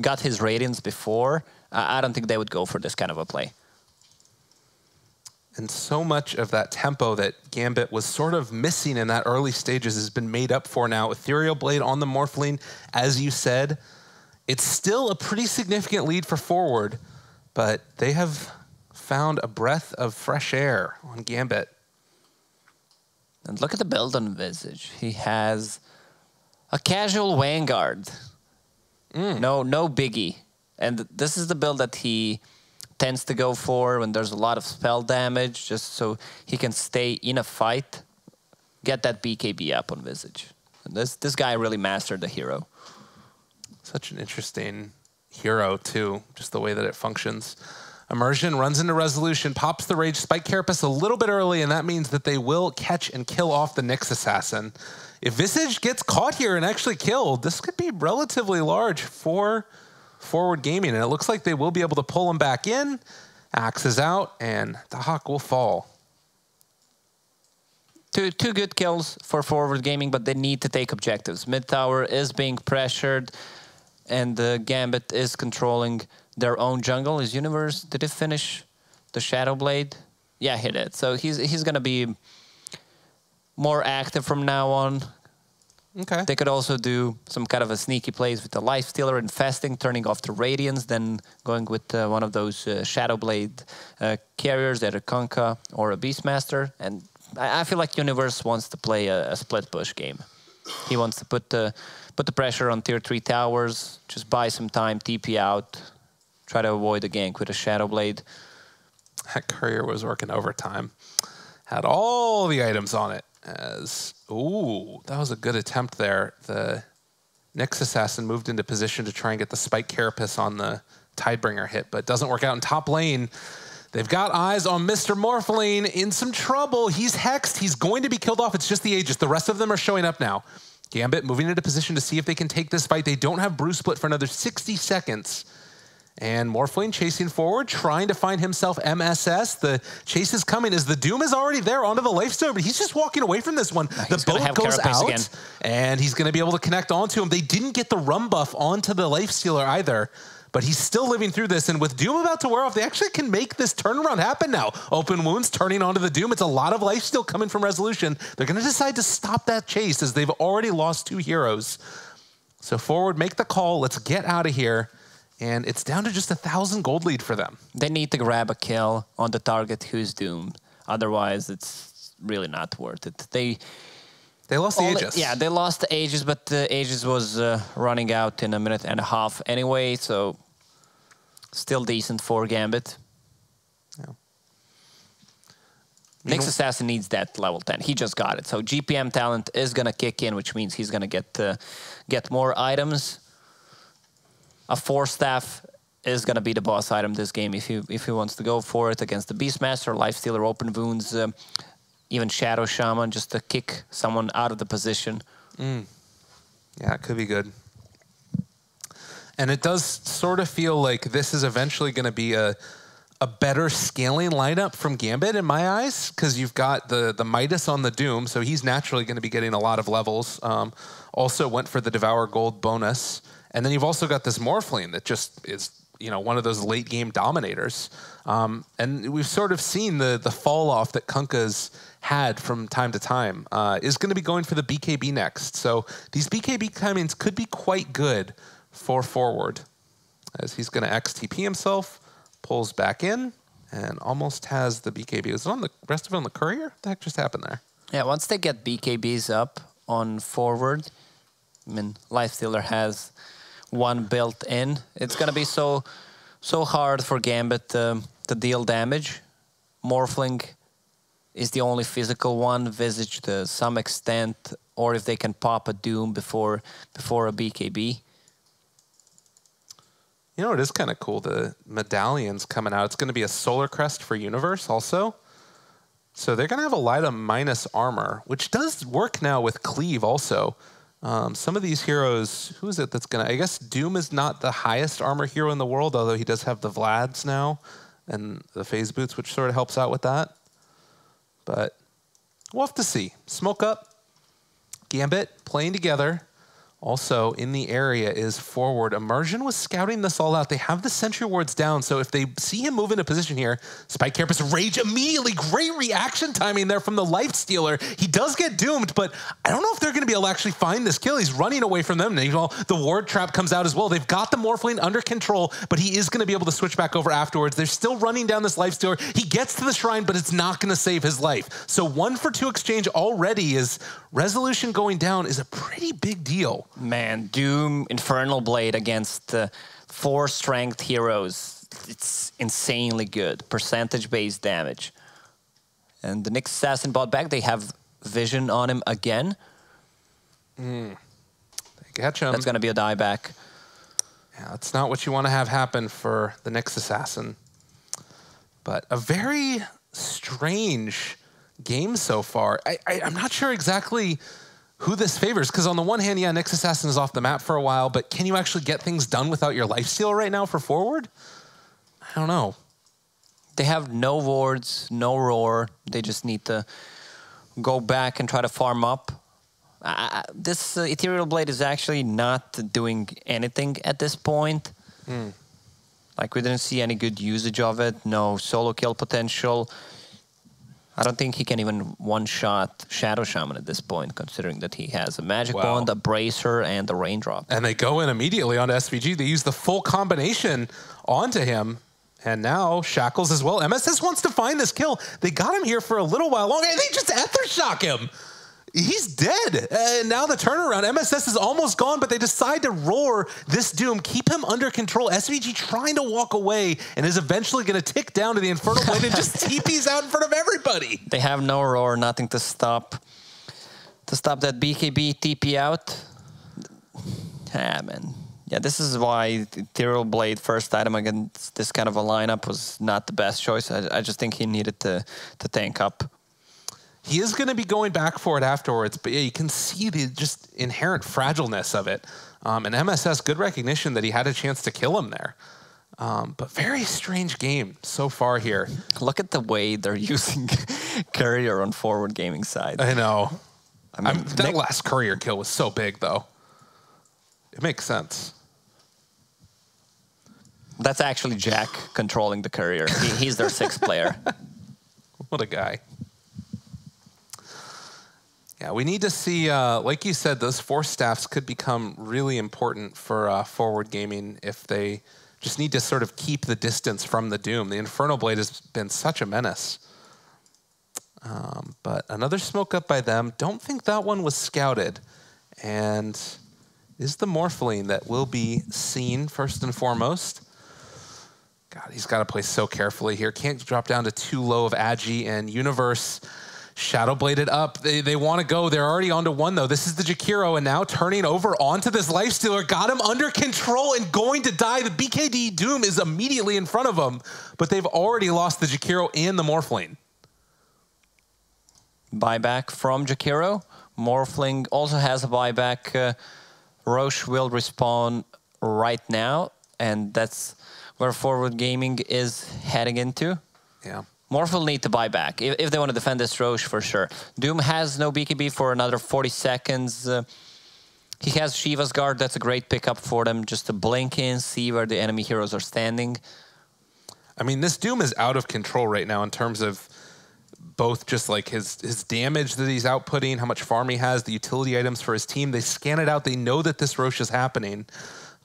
got his Radiance before, I don't think they would go for this kind of a play. And so much of that tempo that Gambit was sort of missing in that early stages has been made up for now. Ethereal Blade on the Morphling, as you said. It's still a pretty significant lead for forward, but they have found a breath of fresh air on Gambit. And look at the build on Visage. He has a casual Vanguard. No biggie. And this is the build that he tends to go for when there's a lot of spell damage, just so he can stay in a fight, get that BKB up on Visage. And this guy really mastered the hero. Such an interesting hero, too, just the way that it functions. Immersion runs into Resolution, pops the Rage, Spike Carapace a little bit early, and that means that they will catch and kill off the Nyx Assassin. If Visage gets caught here and actually killed, this could be relatively large for Forward Gaming, and it looks like they will be able to pull him back in. Axe is out, and the Hawk will fall. Two good kills for Forward Gaming, but they need to take objectives. Mid tower is being pressured, and the Gambit is controlling their own jungle. His Universe, did it finish the Shadow Blade? Yeah, he did. So he's going to be more active from now on. Okay. They could also do some kind of a sneaky plays with the Life Stealer, infesting, turning off the Radiance, then going with one of those Shadow Blade carriers, either Kunkka or a Beastmaster. And I feel like Universe wants to play a split push game. He wants to put the pressure on tier 3 towers, just buy some time, TP out, try to avoid the gank with a Shadow Blade. That Courier was working overtime. Had all the items on it. Ooh, that was a good attempt there. The Nyx Assassin moved into position to try and get the Spike Carapace on the Tidebringer hit, but doesn't work out in top lane. They've got eyes on Mr. Morphling in some trouble. He's hexed. He's going to be killed off. It's just the Aegis. The rest of them are showing up now. Gambit moving into position to see if they can take this fight. They don't have Brew Split for another 60 seconds. And Morphling chasing forward, trying to find himself MSS. The chase is coming as the Doom is already there onto the Lifestealer, but he's just walking away from this one. The boat goes out, and he's going to be able to connect onto him. They didn't get the Rum buff onto the Lifestealer either, but he's still living through this. And with Doom about to wear off, they actually can make this turnaround happen now. Open wounds turning onto the Doom. It's a lot of life still coming from Resolution. They're going to decide to stop that chase as they've already lost 2 heroes. So Forward, make the call. Let's get out of here. And it's down to just 1,000 gold lead for them. They need to grab a kill on the target who's doomed. Otherwise, it's really not worth it. They lost the Aegis. Yeah, they lost the Aegis, but the Aegis was running out in a minute and a half anyway, so still decent for Gambit. Yeah. Next Assassin needs that level 10. He just got it. So GPM talent is going to kick in, which means he's going to get more items. A 4-staff is going to be the boss item this game if he wants to go for it against the Beastmaster, Lifestealer, Open Wounds, even Shadow Shaman, just to kick someone out of the position. Yeah, it could be good. And it does sort of feel like this is eventually going to be a better scaling lineup from Gambit in my eyes, because you've got the Midas on the Doom, so he's naturally going to be getting a lot of levels. Also went for the Devour Gold bonus. And then you've also got this Morphling that just is, you know, one of those late game dominators. And we've sort of seen the fall off that Kunkka's had from time to time is going to be going for the BKB next. So these BKB timings could be quite good for Forward, as he's going to XTP himself, pulls back in, and almost has the BKB. Is it on the rest of it on the Courier? What the heck just happened there? Yeah, once they get BKBs up on Forward, I mean, Lifestealer has one built in. It's going to be so hard for Gambit to deal damage. Morphling is the only physical one, Visage to some extent, or if they can pop a Doom before a BKB. You know, it is kind of cool. The medallions coming out. It's going to be a Solar Crest for Universe also. So they're going to have a Lyda minus armor, which does work now with Cleave also. Some of these heroes, who is it that's going to... I guess Doom is not the highest armor hero in the world, although he does have the Vlads now and the Phase Boots, which sort of helps out with that. But we'll have to see. Smoke Up, Gambit playing together. Also in the area is Forward. Immersion was scouting this all out. They have the Sentry Wards down, so if they see him move into position here, Spike Carapace Rage immediately. Great reaction timing there from the Lifestealer. He does get doomed, but I don't know if they're going to be able to actually find this kill. He's running away from them. You know, the Ward Trap comes out as well. They've got the Morphling under control, but he is going to be able to switch back over afterwards. They're still running down this Lifestealer. He gets to the Shrine, but it's not going to save his life. So 1 for 2 exchange already is Resolution going down is a pretty big deal. Man, Doom Infernal Blade against 4 strength heroes. It's insanely good. Percentage-based damage. And the next Assassin bought back. They have Vision on him again. They catch him. That's going to be a dieback. Yeah, that's not what you want to have happen for the next Assassin. But a very strange game so far. I'm not sure exactly who this favors, because on the one hand, yeah, Nyx Assassin is off the map for a while, but can you actually get things done without your lifesteal right now for Forward? I don't know. They have no wards, no roar. They just need to go back and try to farm up. This Ethereal Blade is actually not doing anything at this point. Like, we didn't see any good usage of it. No solo kill potential. I don't think he can even one-shot Shadow Shaman at this point, considering that he has a Magic Bond, a Bracer, and a Raindrop. And they go in immediately onto SVG. They use the full combination onto him. And now Shackles as well. MSS wants to find this kill. They got him here for a little while longer, and they just Aethershock him. He's dead. And now the turnaround. MSS is almost gone, but they decide to roar this Doom, keep him under control. SVG trying to walk away and is eventually going to tick down to the Infernal Blade and just TP's out in front of everybody. They have no roar, nothing to stop that BKB TP out. Ah, man. Yeah, this is why Ethereal Blade first item against this kind of a lineup was not the best choice. I just think he needed to tank up. He is going to be going back for it afterwards, but yeah, you can see the just inherent fragileness of it. And MSS, good recognition that he had a chance to kill him there. But very strange game so far here. Look at the way they're using Courier on Forward Gaming side. I know. I mean, that last Courier kill was so big, though. It makes sense. That's actually Jack controlling the courier. He's their 6th player. What a guy. Yeah, we need to see, like you said, those force staffs could become really important for forward gaming if they just need to sort of keep the distance from the Doom. The Infernal Blade has been such a menace. But another smoke up by them. Don't think that one was scouted. And is the Morphling that will be seen first and foremost. God, he's got to play so carefully here. Can't drop down to too low of Agi, and Universe Shadow Bladed up. They want to go. They're already onto 1, though. This is the Jakiro, and now turning over onto this Lifestealer. Got him under control and going to die. The BKD Doom is immediately in front of him, but they've already lost the Jakiro and the Morphling. Buyback from Jakiro. Morphling also has a buyback. Roche will respawn right now, and that's where forward gaming is heading into. Yeah. Morph will need to buy back if they want to defend this Roche for sure. Doom has no BKB for another 40 seconds. He has Shiva's Guard. That's a great pickup for them. Just to blink in, see where the enemy heroes are standing. I mean, this Doom is out of control right now in terms of both just like his damage that he's outputting, how much farm he has, the utility items for his team. They scan it out. They know that this Roche is happening.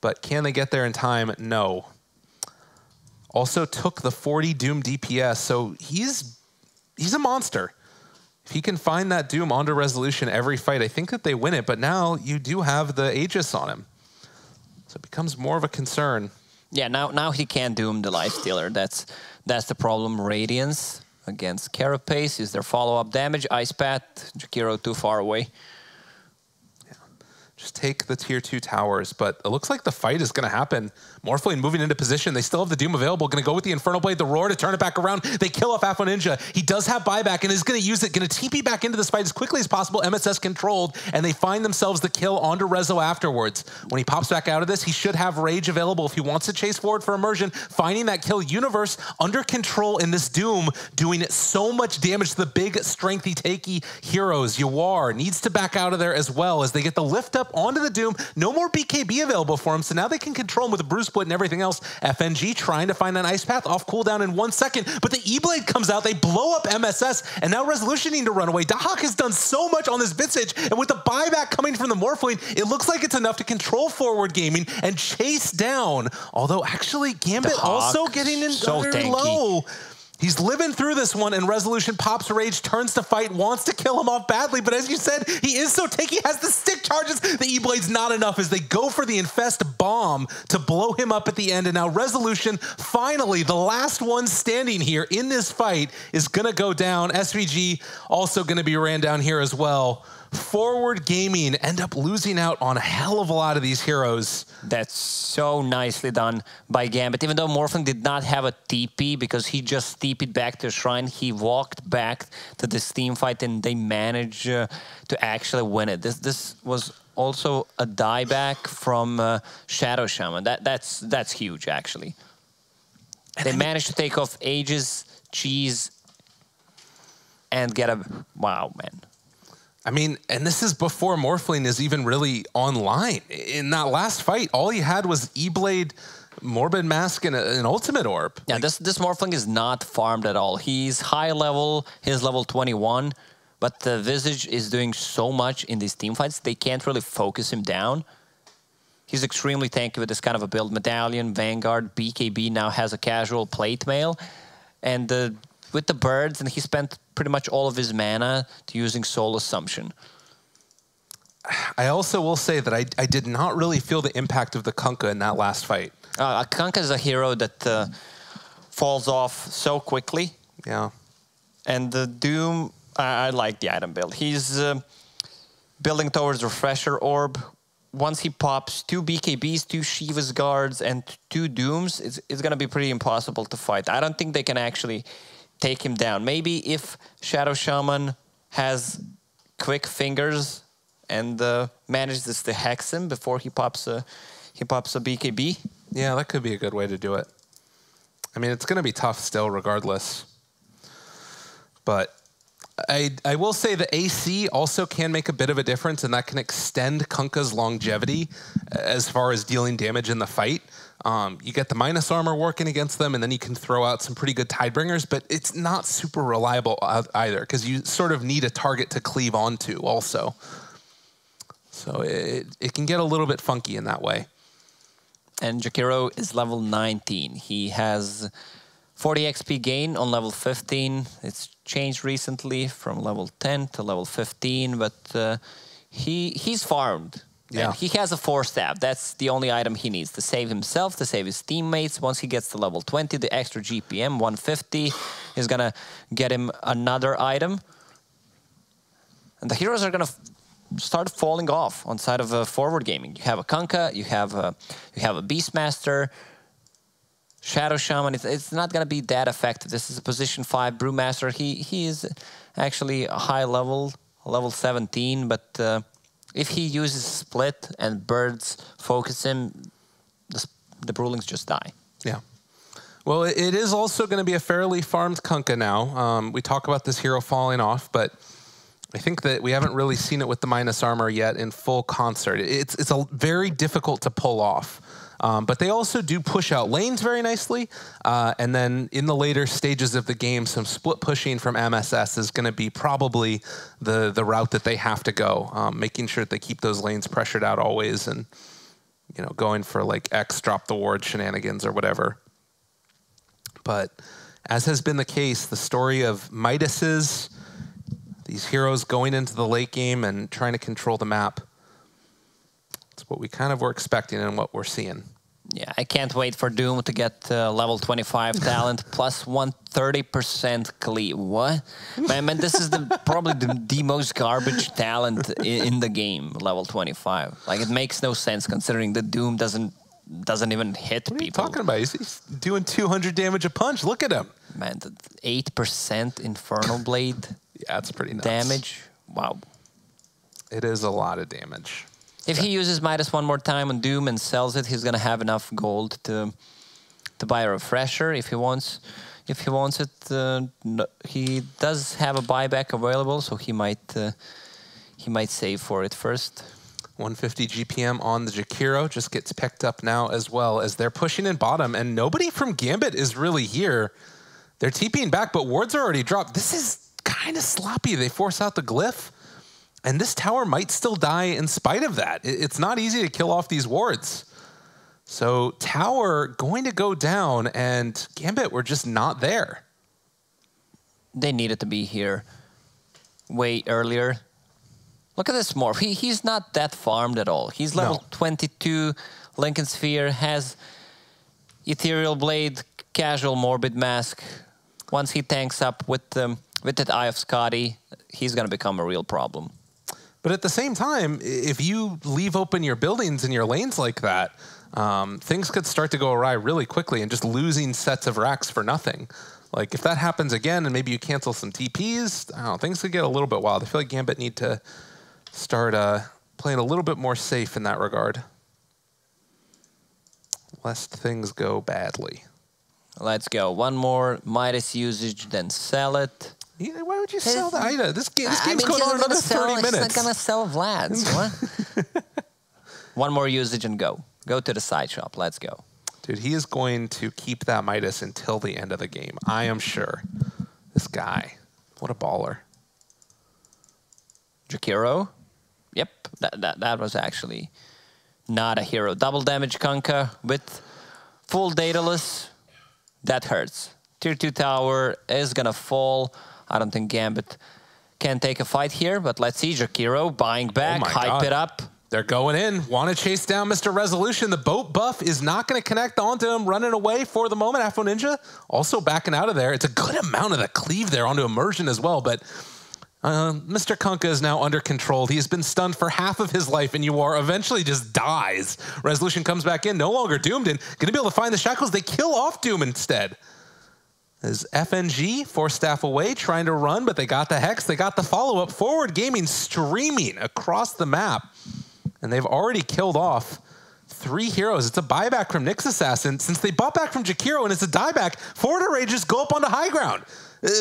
But can they get there in time? No. Also took the 40 Doom DPS, so he's a monster. If he can find that Doom onto resolution every fight, I think that they win it, but now you do have the Aegis on him. So it becomes more of a concern. Yeah, now he can't Doom the Lifestealer. That's the problem. Radiance against Carapace is their follow-up damage. Ice Path, Jakiro too far away. Just take the tier 2 towers, but it looks like the fight is going to happen. Morphling moving into position. They still have the Doom available. Going to go with the Infernal Blade, the Roar to turn it back around. They kill off Afro Ninja. He does have buyback and is going to use it. Going to TP back into this fight as quickly as possible. MSS controlled, and they find themselves the kill onto Rezo afterwards. When he pops back out of this, he should have Rage available if he wants to chase forward for immersion. Finding that kill. Universe under control in this Doom, doing so much damage to the big, strengthy, takey heroes. Yawar needs to back out of there as well as they get the lift up onto the Doom. No more BKB available for him, so now they can control him with a Bruise Split and everything else. FNG trying to find an Ice Path off cooldown in 1 second, but the E-Blade comes out. They blow up MSS, and now Resolution needing to run away. Dahak has done so much on this Visage, and with the buyback coming from the Morphling, it looks like it's enough to control forward gaming and chase down. Although, actually, Gambit also getting in so low. He's living through this one, and Resolution pops Rage, turns to fight, wants to kill him off badly, but as you said, he is so tanky, has the stick charges. The E-Blade's not enough as they go for the Infest Bomb to blow him up at the end, and now Resolution, finally, the last one standing here in this fight, is going to go down. SVG also going to be ran down here as well. Forward gaming end up losing out on a hell of a lot of these heroes. That's so nicely done by Gambit. Even though Morphling did not have a TP because he just TP'd back to Shrine, he walked back to this team fight and they managed to actually win it. This was also a dieback from Shadow Shaman. That's huge, actually. They managed to take off Aegis, Cheese, and get a... Wow, man. I mean, and this is before Morphling is even really online. In that last fight, all he had was E-Blade, Morbid Mask, and an Ultimate Orb. Yeah, this Morphling is not farmed at all. He's high level, he's level 21, but the Visage is doing so much in these team fights, they can't really focus him down. He's extremely tanky with this kind of a build. Medallion, Vanguard, BKB now has a casual plate mail, and with the birds, and he spent pretty much all of his mana to using Soul Assumption. I also will say that I did not really feel the impact of the Kunkka in that last fight. Kunkka is a hero that falls off so quickly. Yeah. And the Doom, I like the item build. He's building towards Refresher Orb. Once he pops 2 BKBs, 2 Shiva's Guards, and 2 Dooms, it's going to be pretty impossible to fight. I don't think they can actually take him down. Maybe if Shadow Shaman has quick fingers and manages to hex him before he pops a BKB. Yeah, that could be a good way to do it. I mean, it's going to be tough still regardless. But I will say the AC also can make a bit of a difference, and that can extend Kunkka's longevity as far as dealing damage in the fight. You get the minus armor working against them, and then you can throw out some pretty good Tidebringers, but it's not super reliable either, because you sort of need a target to cleave onto also. So it can get a little bit funky in that way. And Jakiro is level 19. He has 40 XP gain on level 15. It's changed recently from level 10 to level 15, but he's farmed. Yeah. And he has a 4-stab. That's the only item he needs to save himself, to save his teammates. Once he gets to level 20, the extra GPM, 150, is going to get him another item. And the heroes are going to start falling off on side of forward gaming. You have a Kunkka, you have a Beastmaster, Shadow Shaman. It's not going to be that effective. This is a position 5 Brewmaster. He is actually a high level 17, but if he uses Split and Birds focus him, the Brewlings just die. Yeah. Well, it is also going to be a fairly farmed Kunkka now. We talk about this hero falling off, but I think that we haven't really seen it with the minus armor yet in full concert. It's very difficult to pull off. But they also do push out lanes very nicely. And then in the later stages of the game, some split pushing from MSS is going to be probably the route that they have to go, making sure that they keep those lanes pressured out always and, you know, going for like X drop the ward shenanigans or whatever. But as has been the case, the story of Midas's, these heroes going into the late game and trying to control the map, it's what we kind of were expecting and what we're seeing. Yeah, I can't wait for Doom to get level 25 talent plus 130% cleave. What? Man, this is probably the most garbage talent in the game, level 25. Like, it makes no sense considering that Doom doesn't even hit people. What are you talking about? He's doing 200 damage a punch. Look at him. Man, the 8% Infernal Blade. Yeah, that's pretty nuts. Damage. Wow. It is a lot of damage. If he uses Midas one more time on Doom and sells it, he's going to have enough gold to buy a refresher if he wants. If he wants it, he does have a buyback available, so he might save for it first. 150 GPM on the Jakiro just gets picked up now as well as they're pushing in bottom, and nobody from Gambit is really here. They're TPing back, but wards are already dropped. This is kind of sloppy. They force out the glyph. And this tower might still die in spite of that. It's not easy to kill off these wards. So tower going to go down, and Gambit were just not there. They needed to be here way earlier. Look at this morph. He's not that farmed at all. He's level 22. Lincoln Sphere has Ethereal Blade, casual Morbid Mask. Once he tanks up with that Eye of Scotty, he's going to become a real problem. But at the same time, if you leave open your buildings and your lanes like that, things could start to go awry really quickly and just losing sets of racks for nothing. Like, if that happens again and maybe you cancel some TPs, I don't know, things could get a little bit wild. I feel like Gambit need to start playing a little bit more safe in that regard, lest things go badly. Let's go. One more Midas usage, then sell it. Yeah, why would you sell the Ida? This game's going on another 30 minutes. He's not going to sell Vlad's. What? One more usage and go. Go to the side shop. Let's go. Dude, he is going to keep that Midas until the end of the game. I am sure. This guy. What a baller. Jakiro. Yep. That was actually not a hero. Double damage Kunkka with full Daedalus. That hurts. Tier 2 tower is going to fall. I don't think Gambit can take a fight here, but let's see. Jakiro buying back, hype it up. They're going in. Want to chase down Mr. Resolution. The boat buff is not going to connect onto him. Running away for the moment. Afro Ninja also backing out of there. It's a good amount of the cleave there onto immersion as well, but Mr. Kunkka is now under control. He has been stunned for half of his life, and Yuar eventually just dies. Resolution comes back in, no longer doomed, and going to be able to find the shackles. They kill off Doom instead. As FNG, 4 staff away, trying to run, but they got the Hex, they got the follow-up. Forward Gaming streaming across the map, and they've already killed off 3 heroes. It's a buyback from Nyx Assassin. Since they bought back from Jakiro and it's a dieback, Forward Array just go up onto high ground.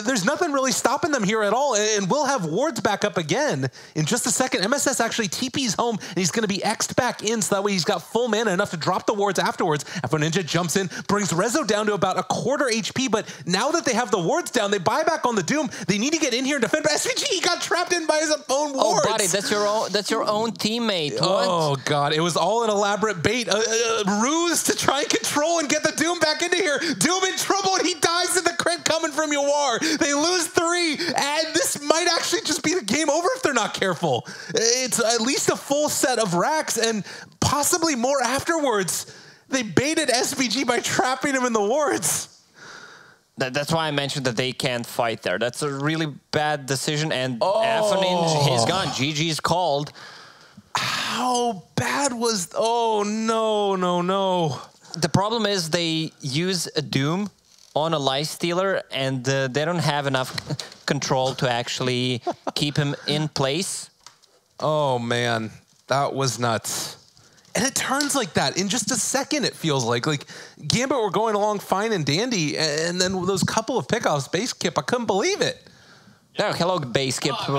There's nothing really stopping them here at all, and we'll have wards back up again in just a second. MSS actually TP's home, and he's going to be X'd back in, so that way he's got full mana, enough to drop the wards afterwards. Afro Ninja jumps in, brings Rezo down to about a quarter HP, but now that they have the wards down, they buy back on the Doom. They need to get in here and defend, but SVG, he got trapped in by his own wards. Oh, buddy, that's your own teammate. Oh, God, it was all an elaborate bait, a ruse to try and control and get the Doom back into here. Doom in trouble, and he dies to the crit coming from Yawar. They lose 3, and this might actually just be the game over if they're not careful. It's at least a full set of racks, and possibly more afterwards. They baited SVG by trapping him in the wards. That's why I mentioned that they can't fight there. That's a really bad decision, and Afronin, he's gone. GG's called. How bad was... Oh, no. The problem is they use a Doom on a Lifestealer, and they don't have enough control to actually keep him in place. Oh, man. That was nuts. And it turns like that in just a second, it feels like. Like, Gambit were going along fine and dandy, and then those couple of pickoffs, base kip, I couldn't believe it. Yeah, hello, base kip. That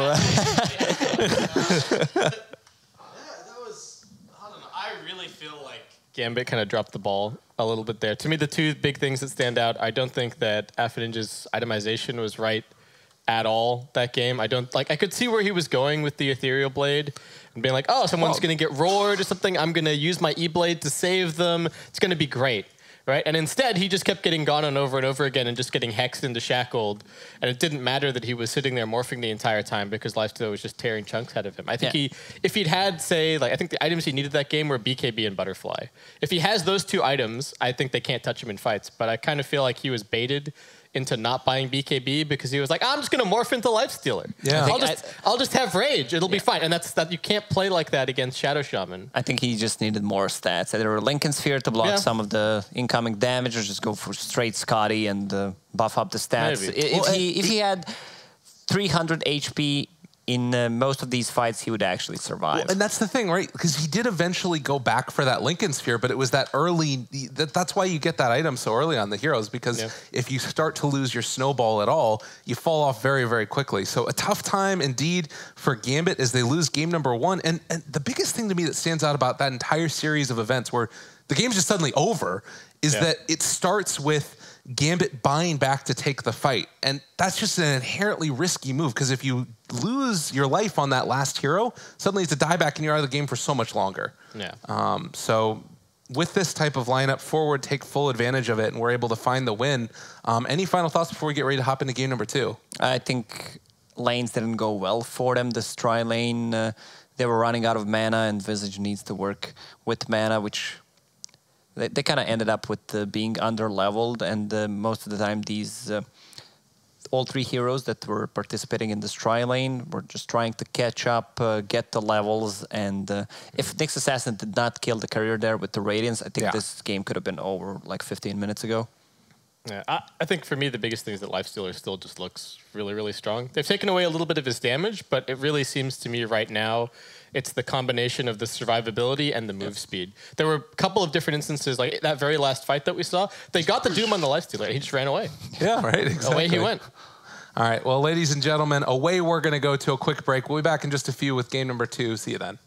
was, I don't know, I really feel like Gambit kind of dropped the ball a little bit there. To me, the two big things that stand out, I don't think that Afro Ninja's itemization was right at all that game. I could see where he was going with the Ethereal Blade and being like, oh, someone's going to get roared or something. I'm going to use my E-Blade to save them. It's going to be great, right? And instead, he just kept getting gone on over and over again and just getting hexed into Shackled. And it didn't matter that he was sitting there morphing the entire time because Lifesteal was just tearing chunks out of him. I think if he'd had, say, I think the items he needed that game were BKB and Butterfly. If he has those 2 items, I think they can't touch him in fights. But I kind of feel like he was baited into not buying BKB because he was like, I'm just going to morph into Lifestealer. Yeah. I'll just have Rage. It'll be fine. And that's you can't play like that against Shadow Shaman. I think he just needed more stats. Either a Lincoln Sphere to block some of the incoming damage, or just go for straight Scotty and buff up the stats. If he had 300 HP in most of these fights, he would actually survive. Well, and that's the thing, right? Because he did eventually go back for that Lincoln Sphere, but it was that early... That's why you get that item so early on the heroes, because if you start to lose your snowball at all, you fall off very, very quickly. So a tough time indeed for Gambit as they lose game number 1. And the biggest thing to me that stands out about that entire series of events where the game's just suddenly over is that it starts with Gambit buying back to take the fight. And that's just an inherently risky move, because if you lose your life on that last hero, suddenly it's a dieback and you're out of the game for so much longer. Yeah. So with this type of lineup, Forward take full advantage of it, and we're able to find the win. Any final thoughts before we get ready to hop into game number 2? I think lanes didn't go well for them. This tri lane, they were running out of mana, and Visage needs to work with mana, which... They kind of ended up with being under-leveled, and most of the time these all 3 heroes that were participating in this tri-lane were just trying to catch up, get the levels, and if Nyx Assassin did not kill the career there with the Radiance, I think this game could have been over like 15 minutes ago. Yeah, I think for me the biggest thing is that Lifestealer still just looks really, really strong. They've taken away a little bit of his damage, but it really seems to me right now it's the combination of the survivability and the move speed. There were a couple of different instances, like that very last fight that we saw. They got the Doom on the Lifestealer, and he just ran away. Yeah, right, exactly. Away he went. All right, well, ladies and gentlemen, away we're going to go to a quick break. We'll be back in just a few with game number 2. See you then.